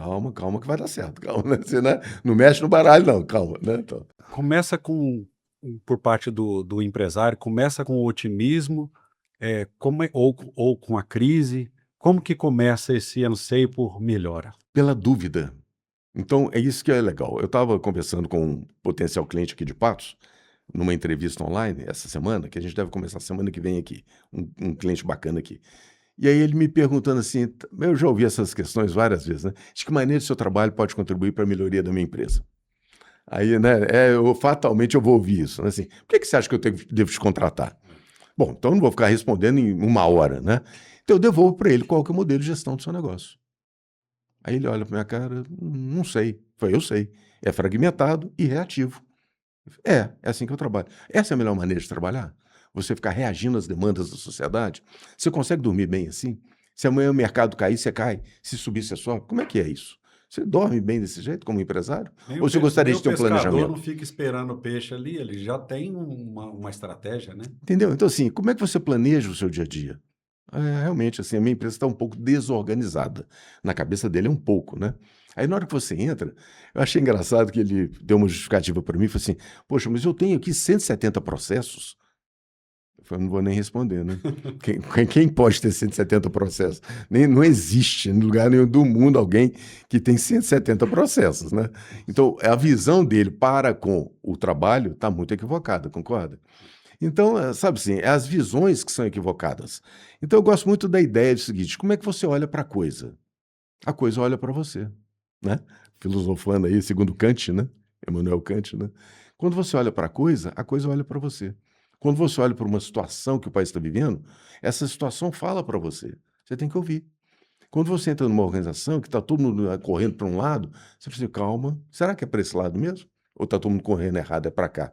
que vai dar certo, calma, né? Você, né? Não mexe no baralho, não, calma, né? Então, Começa por parte do empresário, começa com o otimismo, ou com a crise. Como que começa esse anseio por melhora? pela dúvida. Então, é isso que é legal. Eu estava conversando com um potencial cliente aqui de Patos, numa entrevista online essa semana, que a gente deve começar semana que vem aqui, um cliente bacana aqui. E aí ele me perguntando assim, eu já ouvi essas questões várias vezes, né? De que maneira o seu trabalho pode contribuir para a melhoria da minha empresa? Aí, né, fatalmente eu vou ouvir isso, né? Assim, por que você acha que eu devo te contratar? Bom, então eu não vou ficar respondendo em uma hora, né? Então eu devolvo para ele qual que é o modelo de gestão do seu negócio. Aí ele olha para minha cara, não sei. Eu sei. É fragmentado e reativo. É assim que eu trabalho. Essa é a melhor maneira de trabalhar? Você ficar reagindo às demandas da sociedade? Você consegue dormir bem assim? Se amanhã o mercado cair, você cai. Se subir, você sobe. Como é que é isso? Você dorme bem desse jeito como empresário? Ou você gostaria de ter um planejamento? O pescador não fica esperando o peixe ali, ele já tem uma estratégia, né? Entendeu? Então, assim, como é que você planeja o seu dia a dia? Realmente, assim, a minha empresa está um pouco desorganizada. Na cabeça dele é um pouco, né? Aí, na hora que você entra, eu achei engraçado que ele deu uma justificativa para mim, falou assim, poxa, mas eu tenho aqui 170 processos. Eu falei, não vou nem responder, né? Quem pode ter 170 processos? Não existe em lugar nenhum do mundo alguém que tem 170 processos, né? Então, a visão dele para com o trabalho está muito equivocada, concorda? Então, sabe assim, é as visões que são equivocadas. Então, eu gosto muito da ideia do seguinte, como é que você olha para a coisa? A coisa olha para você, né? Filosofando aí, segundo Kant, né? Emmanuel Kant, né? Quando você olha para a coisa olha para você. Quando você olha para uma situação que o país está vivendo, essa situação fala para você. Você tem que ouvir. Quando você entra numa organização que está todo mundo correndo para um lado, você fala assim, calma, será que é para esse lado mesmo? Ou está todo mundo correndo errado, é para cá?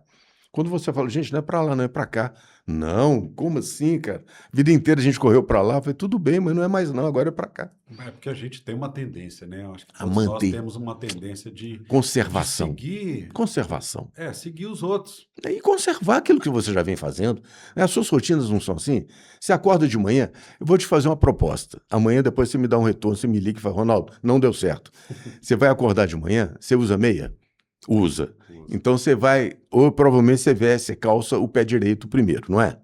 Quando você fala, gente, não é para lá, não é para cá. Não, como assim, cara? A vida inteira a gente correu para lá. Eu falei, tudo bem, mas não é mais não, agora é para cá. É porque a gente tem uma tendência, né? Eu acho que A todos nós manter. temos uma tendência de Conservação. seguir, Conservação. seguir os outros. E conservar aquilo que você já vem fazendo. As suas rotinas não são assim? Você acorda de manhã, eu vou te fazer uma proposta. Amanhã depois você me dá um retorno, você me liga e fala, Ronaldo, não deu certo. Você vai acordar de manhã, você usa meia? Usa. Então você vai, ou provavelmente você calça o pé direito primeiro, não é?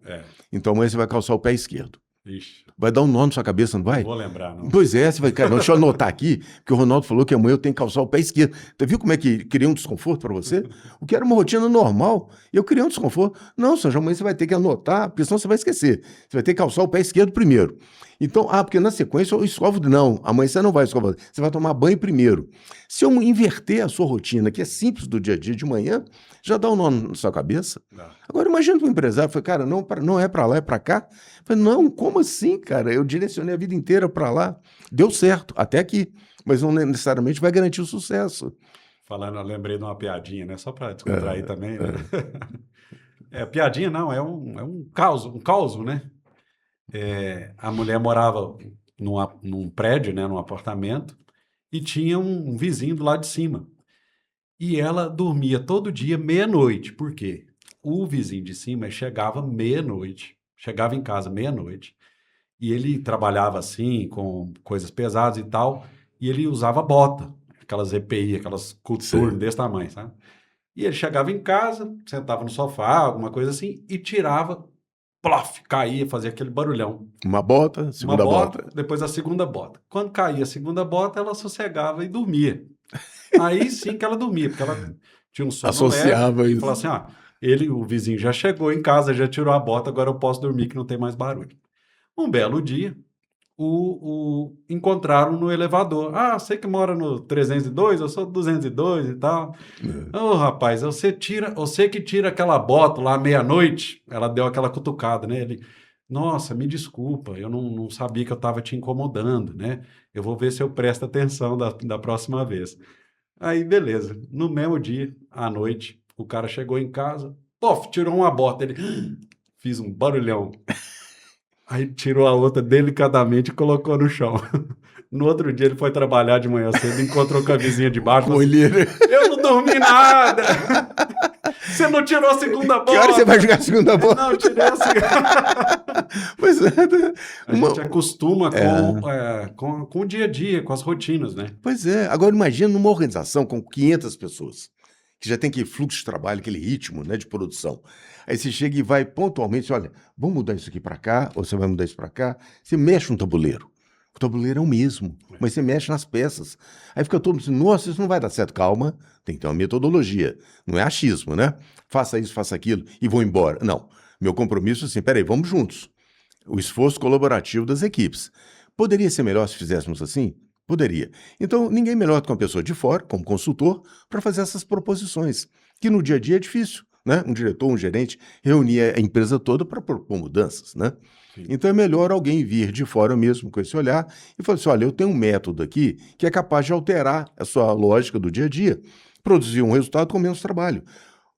Então amanhã você vai calçar o pé esquerdo. Ixi. Vai dar um nó na sua cabeça, não vai? Não vou lembrar, não. Pois é, você vai, cara, deixa eu anotar aqui, porque o Ronaldo falou que amanhã eu tenho que calçar o pé esquerdo. Você viu como é que cria um desconforto para você? O que era uma rotina normal, e eu criei um desconforto. Não, Sérgio, amanhã você vai ter que anotar, porque senão você vai esquecer. Você vai ter que calçar o pé esquerdo primeiro. Então, porque na sequência eu escovo. Não, amanhã você não vai escovar, você vai tomar banho primeiro. Se eu inverter a sua rotina, que é simples do dia a dia de manhã, já dá um nó na sua cabeça. Não. Agora, imagina um empresário, fala, cara, não é para lá, é para cá. Eu falei, não, como assim, cara? Eu direcionei a vida inteira para lá. Deu certo, até aqui. Mas não necessariamente vai garantir o sucesso. Falando, eu lembrei de uma piadinha, né? Só para descontrair também, né? Piadinha não, é um caos, né? A mulher morava num prédio, né, num apartamento, e tinha um vizinho do lado de cima. E ela dormia todo dia meia-noite. Por quê? O vizinho de cima chegava meia-noite, chegava em casa meia-noite, e ele trabalhava assim, com coisas pesadas e tal, e ele usava bota, aquelas EPI, aquelas coturnas desse tamanho, sabe? E ele chegava em casa, sentava no sofá, alguma coisa assim, e tirava, plof, caía, fazia aquele barulhão. Uma bota, segunda bota. Depois a segunda bota. Quando caía a segunda bota, ela sossegava e dormia. Aí sim que ela dormia, porque ela tinha um sono associava leve, isso. E falava assim, o vizinho já chegou em casa, já tirou a bota, agora eu posso dormir que não tem mais barulho. Um belo dia, encontraram no elevador. Você que mora no 302, eu sou 202 e tal. Rapaz, você que tira aquela bota lá meia-noite, ela deu aquela cutucada, né? Ele, nossa, me desculpa, eu não sabia que eu estava te incomodando, né? Eu vou ver se eu presto atenção da próxima vez. Aí, beleza. No mesmo dia, à noite, o cara chegou em casa, tirou uma bota, ele fiz um barulhão. Aí tirou a outra delicadamente e colocou no chão. No outro dia ele foi trabalhar de manhã cedo, encontrou com a vizinha de baixo. Assim, eu não dormi nada. Você não tirou a segunda bola. Que hora você vai jogar a segunda bola? Não, tirei a segunda. Pois é. A gente acostuma com o dia a dia, com as rotinas, né? Pois é. Agora imagina numa organização com 500 pessoas, que já tem aquele fluxo de trabalho, aquele ritmo, né, de produção. Aí você chega e vai pontualmente, olha, vamos mudar isso aqui para cá, ou você vai mudar isso para cá. Você mexe no tabuleiro. O tabuleiro é o mesmo, mas você mexe nas peças. Aí fica todo mundo assim, nossa, isso não vai dar certo. Calma, tem que ter uma metodologia. Não é achismo, né? Faça isso, faça aquilo e vou embora. Não, meu compromisso é assim, peraí, vamos juntos. O esforço colaborativo das equipes. Poderia ser melhor se fizéssemos assim? Poderia. Então, ninguém melhor do que uma pessoa de fora, como consultor, para fazer essas proposições, que no dia a dia é difícil. né? Um diretor, um gerente, reunia a empresa toda para propor mudanças, né? Sim. Então é melhor alguém vir de fora mesmo com esse olhar e falar assim, olha, eu tenho um método aqui que é capaz de alterar a sua lógica do dia a dia, produzir um resultado com menos trabalho.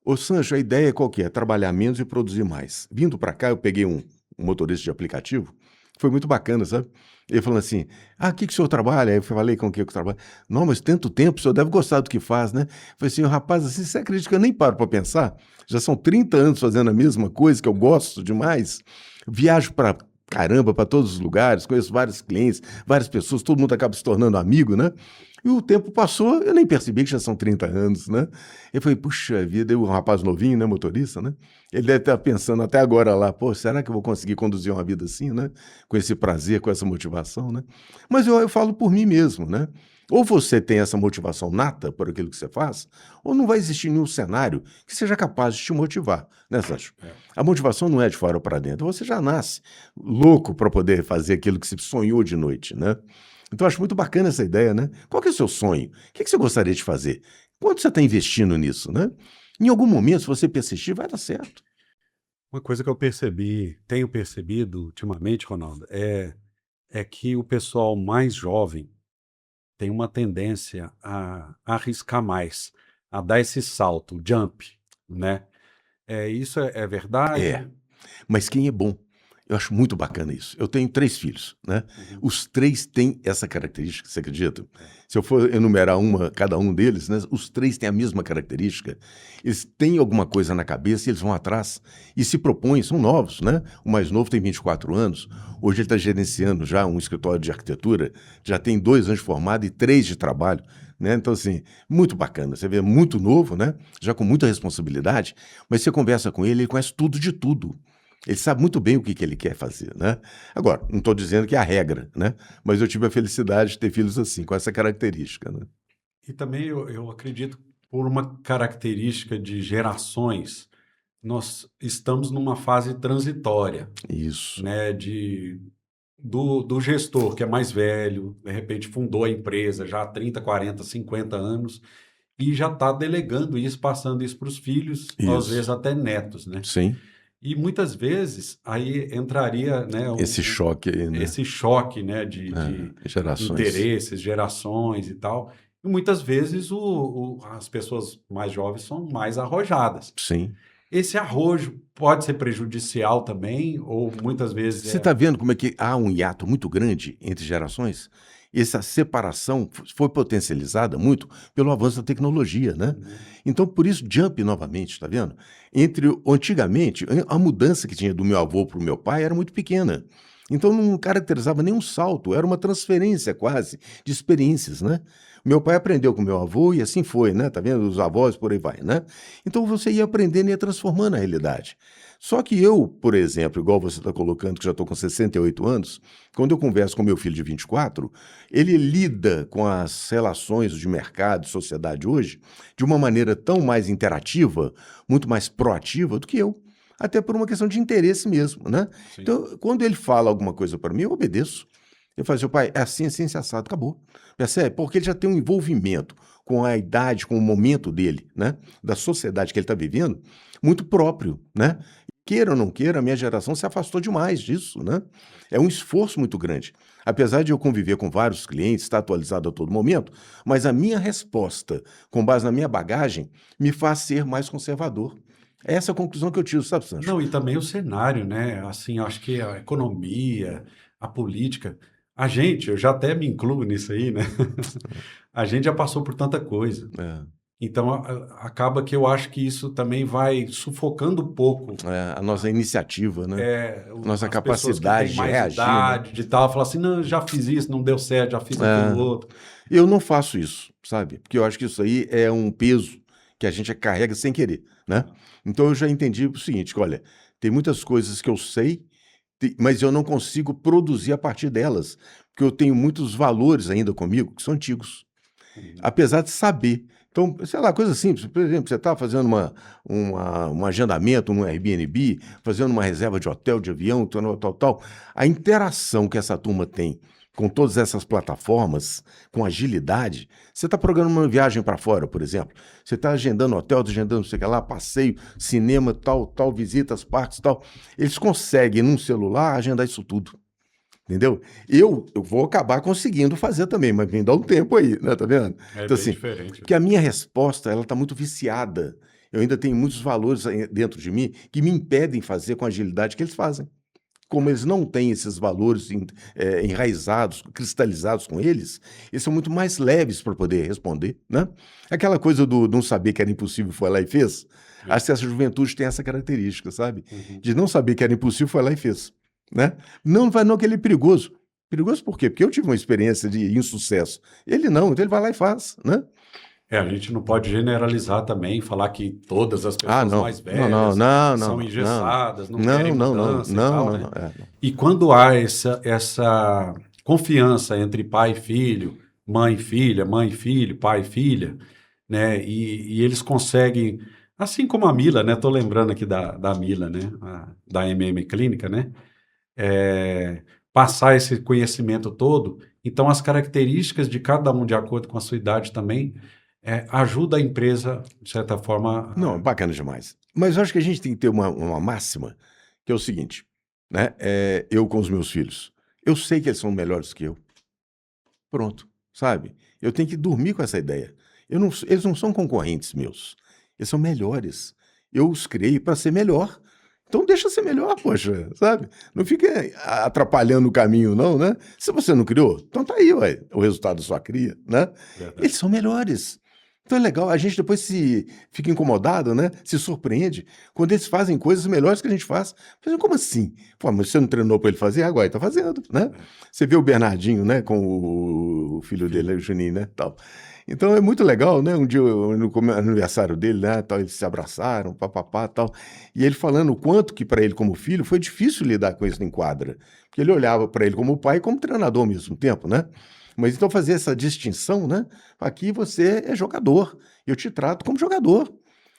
Ô Sancho, a ideia qual que é? Trabalhar menos e produzir mais. Vindo para cá, eu peguei um motorista de aplicativo, foi muito bacana, sabe? Ele falou assim, o que o senhor trabalha? Aí eu falei com o que eu trabalho. Não, mas tanto tempo, o senhor deve gostar do que faz, né? Eu falei assim, rapaz, assim, você acredita que eu nem paro para pensar? Já são 30 anos fazendo a mesma coisa, que eu gosto demais. Viajo para caramba, para todos os lugares, conheço vários clientes, várias pessoas, todo mundo acaba se tornando amigo, né? E o tempo passou, eu nem percebi que já são 30 anos, né? Eu falei, puxa vida, eu um rapaz novinho, né, motorista, né? Ele deve estar pensando até agora lá, pô, será que eu vou conseguir conduzir uma vida assim, né? Com esse prazer, com essa motivação, né? Mas eu falo por mim mesmo, né? Ou você tem essa motivação nata por aquilo que você faz, ou não vai existir nenhum cenário que seja capaz de te motivar, né, Sancho? A motivação não é de fora para dentro, você já nasce louco para poder fazer aquilo que você sonhou de noite, né? Então, eu acho muito bacana essa ideia, né? Qual que é o seu sonho? O que você gostaria de fazer? Quanto você está investindo nisso, né? Em algum momento, se você persistir, vai dar certo. Uma coisa que eu tenho percebido ultimamente, Ronaldo, é que o pessoal mais jovem tem uma tendência a arriscar mais, a dar esse salto, o jump, né? Isso é É, verdade? mas quem é bom? Eu acho muito bacana isso. Eu tenho 3 filhos, né? Uhum. Os 3 têm essa característica, você acredita? Se eu for enumerar cada um deles, né? Os 3 têm a mesma característica. Eles têm alguma coisa na cabeça e eles vão atrás e se propõem, são novos, né? O mais novo tem 24 anos. Hoje ele está gerenciando já um escritório de arquitetura, já tem 2 anos de formado e 3 de trabalho. Né? Então, assim, muito bacana. Você vê, muito novo, né? Já com muita responsabilidade, mas você conversa com ele conhece tudo de tudo. Ele sabe muito bem o que ele quer fazer, né? Agora, não estou dizendo que é a regra, né? Mas eu tive a felicidade de ter filhos assim, com essa característica, né? E também eu acredito por uma característica de gerações, nós estamos numa fase transitória, Isso, né? Do gestor que é mais velho, de repente fundou a empresa já há 30, 40, 50 anos e já está delegando isso, passando isso para os filhos, às vezes isso. até netos, né? Sim, E muitas vezes aí entraria, né, esse choque aí, né? esse choque, né, de Gerações. interesses, gerações e tal. E muitas vezes as pessoas mais jovens são mais arrojadas. Sim. Esse arrojo pode ser prejudicial também, ou muitas vezes Você está vendo como é que há um hiato muito grande entre gerações? Essa separação foi potencializada muito pelo avanço da tecnologia, né? Então, por isso, jump novamente, está vendo? Antigamente, a mudança que tinha do meu avô para o meu pai era muito pequena. Então, não caracterizava nenhum salto, era uma transferência quase de experiências, né? Meu pai aprendeu com meu avô e assim foi, né? Tá vendo? Os avós, por aí vai, né? Então, você ia aprendendo e ia transformando a realidade. Só que eu, por exemplo, igual você está colocando, que já estou com 68 anos, quando eu converso com meu filho de 24, ele lida com as relações de mercado e sociedade hoje de uma maneira tão mais interativa, muito mais proativa do que eu. Até por uma questão de interesse mesmo, né? Sim. Então, quando ele fala alguma coisa para mim, eu obedeço. Eu falo assim, pai, é assim, assado, acabou. Percebe? Porque ele já tem um envolvimento com a idade, com o momento dele, né? Da sociedade que ele está vivendo, muito próprio, né? Queira ou não queira, a minha geração se afastou demais disso, né? É um esforço muito grande. Apesar de eu conviver com vários clientes, estar atualizado a todo momento, mas a minha resposta, com base na minha bagagem, me faz ser mais conservador. Essa é a conclusão que eu tiro, sabe, Sancho? Não, e também o cenário, né? Assim, eu acho que a economia, a política, eu já até me incluo nisso aí, né? A gente já passou por tanta coisa. É, Então, acaba que eu acho que isso também vai sufocando um pouco a nossa iniciativa, né? Nossa as pessoas que têm capacidade de mais reagir, né? idade, de tal, falar assim, não, já fiz isso, não deu certo, já fiz aquilo É, outro. eu não faço isso, sabe? Porque eu acho que isso aí é um peso que a gente carrega sem querer, né? Então eu já entendi o seguinte, que, olha, tem muitas coisas que eu sei, mas eu não consigo produzir a partir delas, porque eu tenho muitos valores ainda comigo que são antigos, apesar de saber. Então, sei lá, coisa simples. Por exemplo, você está fazendo um agendamento no Airbnb, fazendo uma reserva de hotel, de avião, tal, tal, tal. A interação que essa turma tem com todas essas plataformas, com agilidade, você está programando uma viagem para fora, por exemplo. Você está agendando hotel, tá agendando, não sei o que lá, passeio, cinema, tal, visitas, parques, tal. Eles conseguem, num celular, agendar isso tudo. Entendeu? Eu vou acabar conseguindo fazer também, mas me dá um tempo aí, né? Tá vendo? É Então, bem assim, diferente. porque a minha resposta, ela está muito viciada. Eu ainda tenho muitos valores dentro de mim que me impedem fazer com a agilidade que eles fazem. Como eles não têm esses valores enraizados, cristalizados com eles são muito mais leves para poder responder, né? Aquela coisa do não saber que era impossível, foi lá e fez. Acho que essa juventude tem essa característica, sabe? De não saber que era impossível, foi lá e fez, né? Não vai não que ele é perigoso. Perigoso por quê? Porque eu tive uma experiência de insucesso. Ele não, então ele vai lá e faz, né? A gente não pode generalizar também, falar que todas as Ah, pessoas não. mais Não, não, velhas não, são não, engessadas, não não, querem não, não, mudança e não, tal, não, né? não, não. E quando há essa confiança entre pai e filho, mãe e filha, mãe e filho, pai e filha, né? E eles conseguem, assim como a Mila, né? Tô lembrando aqui da Mila, né? Da MM Clínica, né? Passar esse conhecimento todo. Então, as características de cada um, de acordo com a sua idade também, ajuda a empresa, de certa forma. Não, bacana demais. Mas eu acho que a gente tem que ter uma máxima, que é o seguinte, né? Eu com os meus filhos, eu sei que eles são melhores que eu. Pronto, sabe? Eu tenho que dormir com essa ideia. Eles não são concorrentes meus. Eles são melhores. Eu os criei para ser melhor. Então deixa ser melhor, poxa, sabe? Não fica atrapalhando o caminho, não, né? Se você não criou, então tá aí, ué, o resultado da sua cria, né? Verdade. Eles são melhores. Então é legal, a gente depois fica incomodado, né? Se surpreende quando eles fazem coisas melhores que a gente faz. Mas como assim? Pô, mas você não treinou para ele fazer? Agora ele tá fazendo, né? Você vê o Bernardinho, né? Com o filho dele, o Juninho, né? Tal. Então é muito legal, né? Um dia, no aniversário dele, né? Tal, eles se abraçaram, papapá, tal. E ele falando o quanto que para ele, como filho, foi difícil lidar com isso em quadra. Porque ele olhava para ele como pai e como treinador ao mesmo tempo, né? Mas então fazer essa distinção, né? Aqui você é jogador, eu te trato como jogador.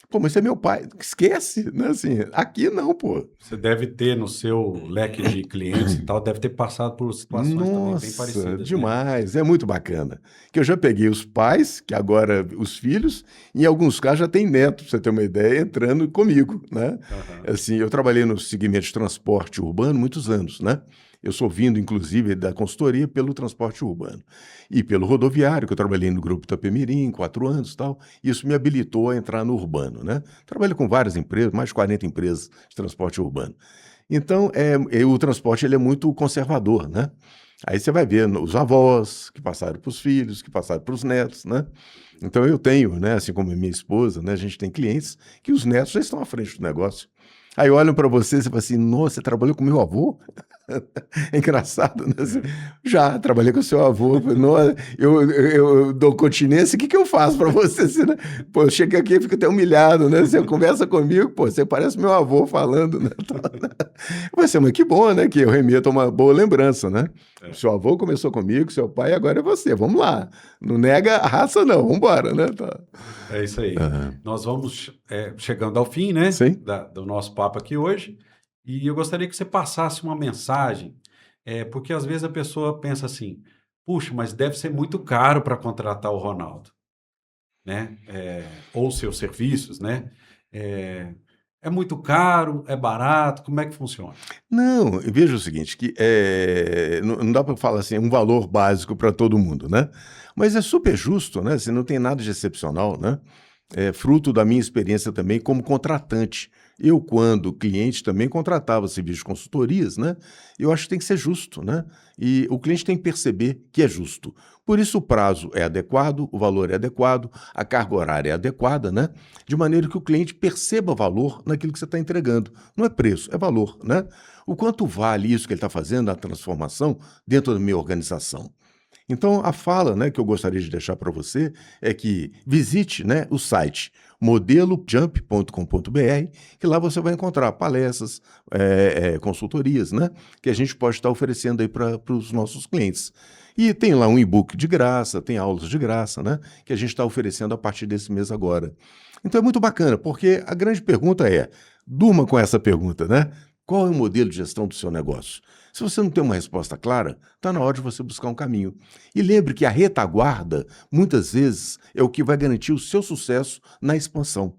Pô, mas você é meu pai. Esquece, né? Assim, aqui não, pô. Você deve ter no seu leque de clientes e tal, deve ter passado por situações também bem Nossa, parecidas, né? demais, é muito bacana. Que eu já peguei os pais, que agora os filhos, e em alguns casos já tem neto, pra você ter uma ideia, entrando comigo, né? Aham. Assim, eu trabalhei no segmento de transporte urbano muitos anos, né? Eu sou vindo, inclusive, da consultoria pelo transporte urbano. E pelo rodoviário, que eu trabalhei no Grupo Itapemirim, 4 anos e tal. Isso me habilitou a entrar no urbano, né? Trabalho com várias empresas, mais de 40 empresas de transporte urbano. Então, o transporte ele é muito conservador, né? Aí você vai ver os avós que passaram para os filhos, que passaram para os netos, né? Então eu tenho, né, assim como a minha esposa, né, a gente tem clientes que os netos já estão à frente do negócio. Aí olham para você e você fala assim, nossa, você trabalhou com meu avô? É engraçado, né? Assim, já, trabalhei com o seu avô. Nossa, eu dou continência, o que eu faço para você? Assim, né? Pô, eu chego aqui e fico até humilhado, né? Você conversa comigo, pô, você parece meu avô falando, né? Mas que bom, né? Que eu remeto a uma boa lembrança, né? É. Seu avô começou comigo, seu pai, agora é você. Vamos lá. Não nega a raça, não. Vamos embora, né? Tá. É isso aí. Aham. Nós vamos chegando ao fim, né, Sim. do nosso papo aqui hoje. E eu gostaria que você passasse uma mensagem, porque às vezes a pessoa pensa assim, puxa, mas deve ser muito caro para contratar o Ronaldo, né? Ou seus serviços, né? É muito caro, é barato, como é que funciona? Não, veja o seguinte, que não dá para falar assim, um valor básico para todo mundo, né? Mas é super justo, né? Assim, não tem nada de excepcional, né? É fruto da minha experiência também como contratante. Eu, quando cliente, também contratava serviços de consultorias, né? Eu acho que tem que ser justo, né? E o cliente tem que perceber que é justo. Por isso o prazo é adequado, o valor é adequado, a carga horária é adequada, né? De maneira que o cliente perceba valor naquilo que você está entregando. Não é preço, é valor, né? O quanto vale isso que ele está fazendo, a transformação, dentro da minha organização. Então, a fala, né, que eu gostaria de deixar para você é que visite, né, o site modelojump.com.br, que lá você vai encontrar palestras, consultorias, né, que a gente pode estar oferecendo aí para os nossos clientes. E tem lá um e-book de graça, tem aulas de graça, né, que a gente está oferecendo a partir desse mês agora. Então é muito bacana, porque a grande pergunta é, durma com essa pergunta, né? Qual é o modelo de gestão do seu negócio? Se você não tem uma resposta clara, está na hora de você buscar um caminho. E lembre que a retaguarda, muitas vezes, é o que vai garantir o seu sucesso na expansão.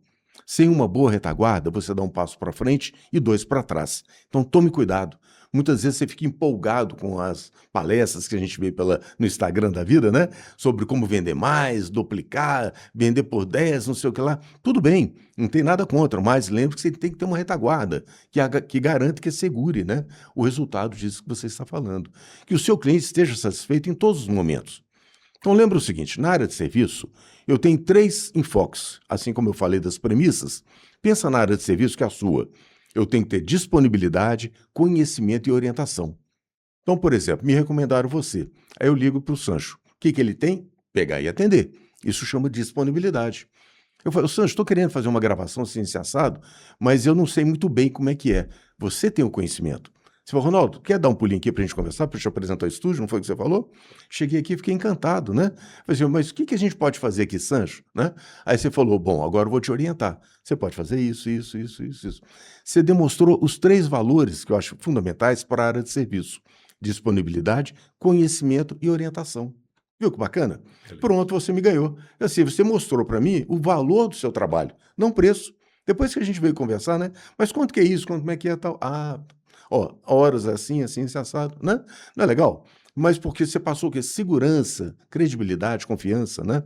Sem uma boa retaguarda, você dá um passo para frente e 2 para trás. Então tome cuidado. Muitas vezes você fica empolgado com as palestras que a gente vê no Instagram da vida, né? Sobre como vender mais, duplicar, vender por 10, não sei o que lá. Tudo bem, não tem nada contra, mas lembre que você tem que ter uma retaguarda que garante, que segure, né, o resultado disso que você está falando. Que o seu cliente esteja satisfeito em todos os momentos. Então lembra o seguinte, na área de serviço, eu tenho 3 enfoques, assim como eu falei das premissas. Pensa na área de serviço que é a sua. Eu tenho que ter disponibilidade, conhecimento e orientação. Então, por exemplo, me recomendaram você. Aí eu ligo para o Sancho. O que ele tem? Pegar e atender. Isso chama disponibilidade. Eu falo, Sancho, estou querendo fazer uma gravação assim, esse assado, mas eu não sei muito bem como é que é. Você tem o conhecimento. Você falou, Ronaldo, quer dar um pulinho aqui para a gente conversar, para eu te apresentar o estúdio? Não foi o que você falou? Cheguei aqui e fiquei encantado, né? Falei assim, mas o que a gente pode fazer aqui, Sancho? Né? Aí você falou, bom, agora eu vou te orientar. Você pode fazer isso. Você demonstrou os 3 valores que eu acho fundamentais para a área de serviço. Disponibilidade, conhecimento e orientação. Viu que bacana? Pronto, você me ganhou. Assim, você mostrou para mim o valor do seu trabalho, não o preço. Depois que a gente veio conversar, né? Mas quanto que é isso? Como é que é tal? Horas assim, assado, né? Não é legal? Mas porque você passou o quê? Segurança, credibilidade, confiança, né?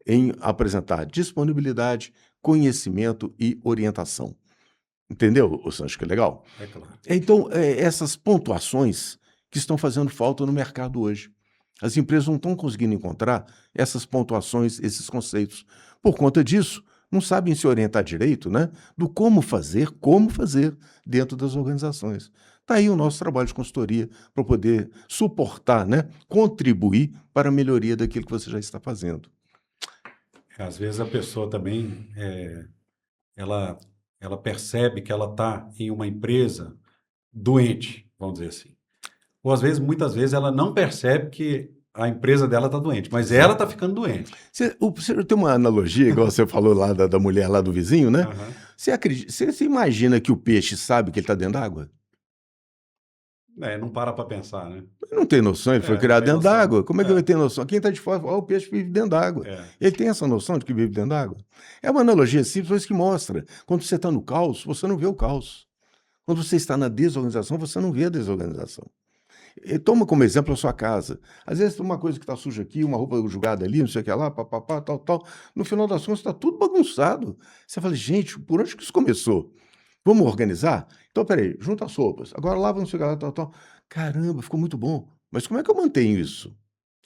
Em apresentar disponibilidade, conhecimento e orientação. Entendeu, Sancho, que é legal? É claro. Então, essas pontuações que estão fazendo falta no mercado hoje. As empresas não estão conseguindo encontrar essas pontuações, esses conceitos. Por conta disso, não sabem se orientar direito, né, do como fazer dentro das organizações. Está aí o nosso trabalho de consultoria para poder suportar, né, contribuir para a melhoria daquilo que você já está fazendo. Às vezes a pessoa também, ela percebe que ela está em uma empresa doente, vamos dizer assim. Ou às vezes, muitas vezes, ela não percebe que a empresa dela está doente, mas ela está ficando doente. Você tem uma analogia, igual você falou lá da mulher lá do vizinho, né? Uhum. Você imagina que o peixe sabe que ele está dentro d'água? Não para pensar, né? Ele não tem noção, ele foi Não criado tem dentro noção. d'água. Como é que ele vai ter noção? Quem está de fora, o peixe vive dentro d'água. Ele tem essa noção de que vive dentro d'água? É uma analogia simples, mas que mostra. Quando você está no caos, você não vê o caos. Quando você está na desorganização, você não vê a desorganização. E toma como exemplo a sua casa. Às vezes tem uma coisa que está suja aqui, uma roupa jogada ali, não sei o que lá, papapá, tal. No final das contas está tudo bagunçado. Você fala, gente, por onde que isso começou? Vamos organizar? Então, peraí, junta as roupas. Agora lava, não sei o que lá, tal. Caramba, ficou muito bom. Mas como é que eu mantenho isso?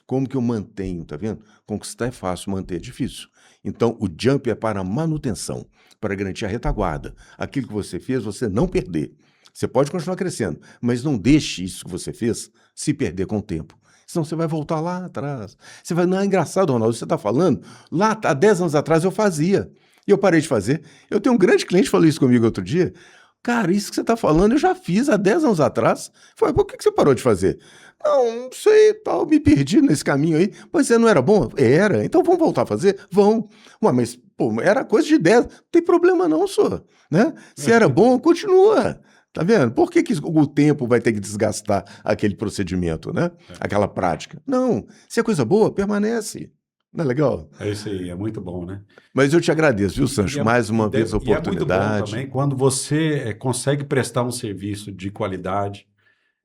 Como que eu mantenho, tá vendo? Conquistar é fácil, manter é difícil. Então, o jump é para manutenção, para garantir a retaguarda. Aquilo que você fez, você não perder. Você pode continuar crescendo, mas não deixe isso que você fez se perder com o tempo. Senão você vai voltar lá atrás. Você vai, não, é engraçado, Ronaldo, você está falando, lá há 10 anos atrás eu fazia, e eu parei de fazer. Eu tenho um grande cliente que falou isso comigo outro dia. Cara, isso que você está falando eu já fiz há 10 anos atrás. Falei, por que você parou de fazer? Não sei, tal, me perdi nesse caminho aí. Pois você não era bom? Era. Então vamos voltar a fazer? Vão. Ué, mas, pô, era coisa de 10. Não tem problema não, senhor. Né? Se era bom, continua. Tá vendo? Por que o tempo vai ter que desgastar aquele procedimento, né? Aquela prática? Não. Se é coisa boa, permanece. Não é legal? É isso aí, é muito bom, né? Mas eu te agradeço, viu, Sancho? Mais uma vez a oportunidade. E é muito bom também quando você consegue prestar um serviço de qualidade,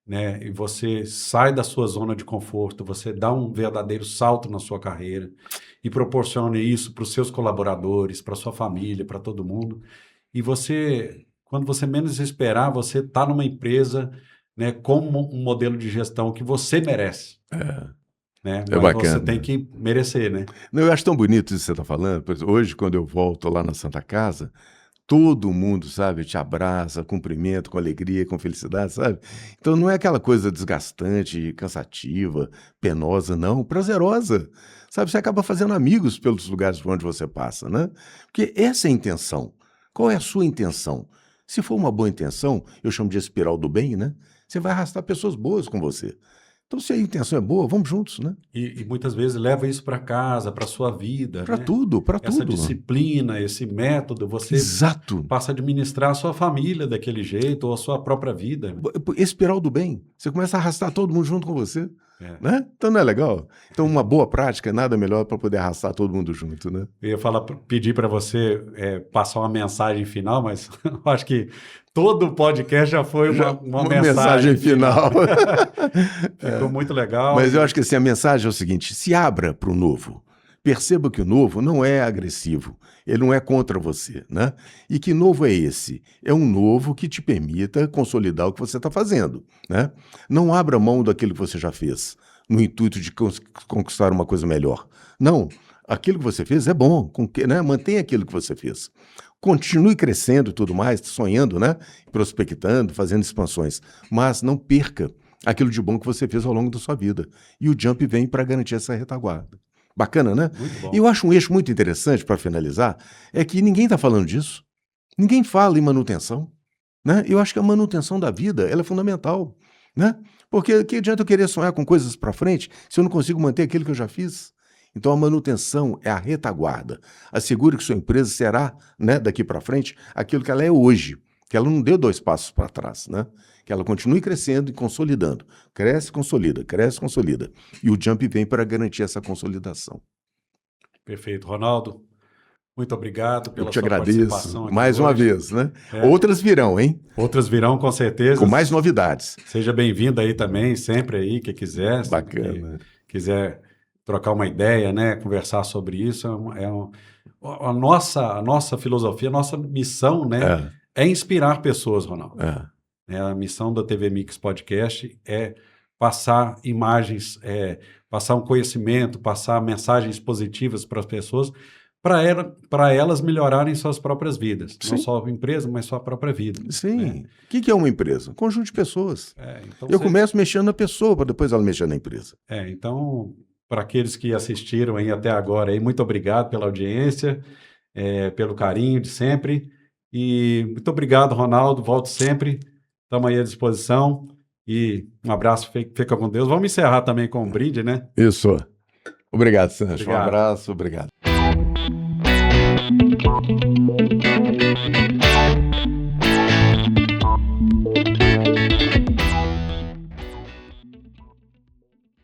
né? E você sai da sua zona de conforto, você dá um verdadeiro salto na sua carreira e proporciona isso para os seus colaboradores, para sua família, para todo mundo. E você, quando você menos esperar, você está numa empresa, né, com um modelo de gestão que você merece. Né? É Mas bacana. você tem que merecer, né? Não, eu acho tão bonito isso que você está falando. Pois hoje, quando eu volto lá na Santa Casa, todo mundo, sabe, te abraça, cumprimenta com alegria, com felicidade, sabe? Então não é aquela coisa desgastante, cansativa, penosa, não, prazerosa. Sabe, você acaba fazendo amigos pelos lugares por onde você passa, né? Porque essa é a intenção. Qual é a sua intenção? Se for uma boa intenção, eu chamo de espiral do bem, né? Você vai arrastar pessoas boas com você. Então, se a intenção é boa, vamos juntos, né? E muitas vezes leva isso para casa, para sua vida, Para né? tudo, para Essa tudo. disciplina, esse método, você Exato. passa a administrar a sua família daquele jeito, ou a sua própria vida. Espiral do bem. Você começa a arrastar todo mundo junto com você. É. Né? Então não é legal? Então uma boa prática é nada melhor para poder arrastar todo mundo junto, né? Eu ia pedir para você passar uma mensagem final, mas eu acho que todo o podcast já foi uma mensagem final. Ficou muito legal. Mas eu acho que assim, a mensagem é o seguinte: se abra para o novo. Perceba que o novo não é agressivo, ele não é contra você, né? E que novo é esse? É um novo que te permita consolidar o que você está fazendo, né? Não abra mão daquilo que você já fez, no intuito de conquistar uma coisa melhor. Não, aquilo que você fez é bom, né? Mantenha aquilo que você fez. Continue crescendo e tudo mais, sonhando, né? Prospectando, fazendo expansões, mas não perca aquilo de bom que você fez ao longo da sua vida. E o Jump vem para garantir essa retaguarda. Bacana, né? Muito bom. E eu acho um eixo muito interessante, para finalizar, é que ninguém está falando disso. Ninguém fala em manutenção. Né? Eu acho que a manutenção da vida ela é fundamental. Né? Porque que adianta eu querer sonhar com coisas para frente se eu não consigo manter aquilo que eu já fiz? Então a manutenção é a retaguarda. Assegure que sua empresa será, né, daqui para frente, aquilo que ela é hoje. Que ela não deu 2 passos para trás, né? Que ela continue crescendo e consolidando. Cresce, consolida, cresce, consolida. E o Jump vem para garantir essa consolidação. Perfeito. Ronaldo, muito obrigado pela sua participação. participação aqui mais hoje. Uma vez, né? Outras virão, hein? Outras virão, com certeza. Com mais novidades. Seja bem-vindo aí também, sempre aí, que quiser. Bacana. Quiser trocar uma ideia, né? Conversar sobre isso. A nossa filosofia, a nossa missão, né? É inspirar pessoas, Ronaldo. A missão da TV Mix Podcast é passar imagens, passar um conhecimento, passar mensagens positivas para as pessoas, para elas melhorarem suas próprias vidas. Sim. Não só a empresa, mas sua própria vida. Sim. Né? O que é uma empresa? Um conjunto de pessoas. Então eu começo mexendo na pessoa, para depois ela mexer na empresa. Então, para aqueles que assistiram aí até agora, aí, muito obrigado pela audiência, pelo carinho de sempre. E muito obrigado, Ronaldo. Volte sempre. Estamos aí à disposição. E um abraço, fica com Deus. Vamos encerrar também com um brinde, né? Isso. Obrigado, Sancho. Obrigado. Um abraço, obrigado.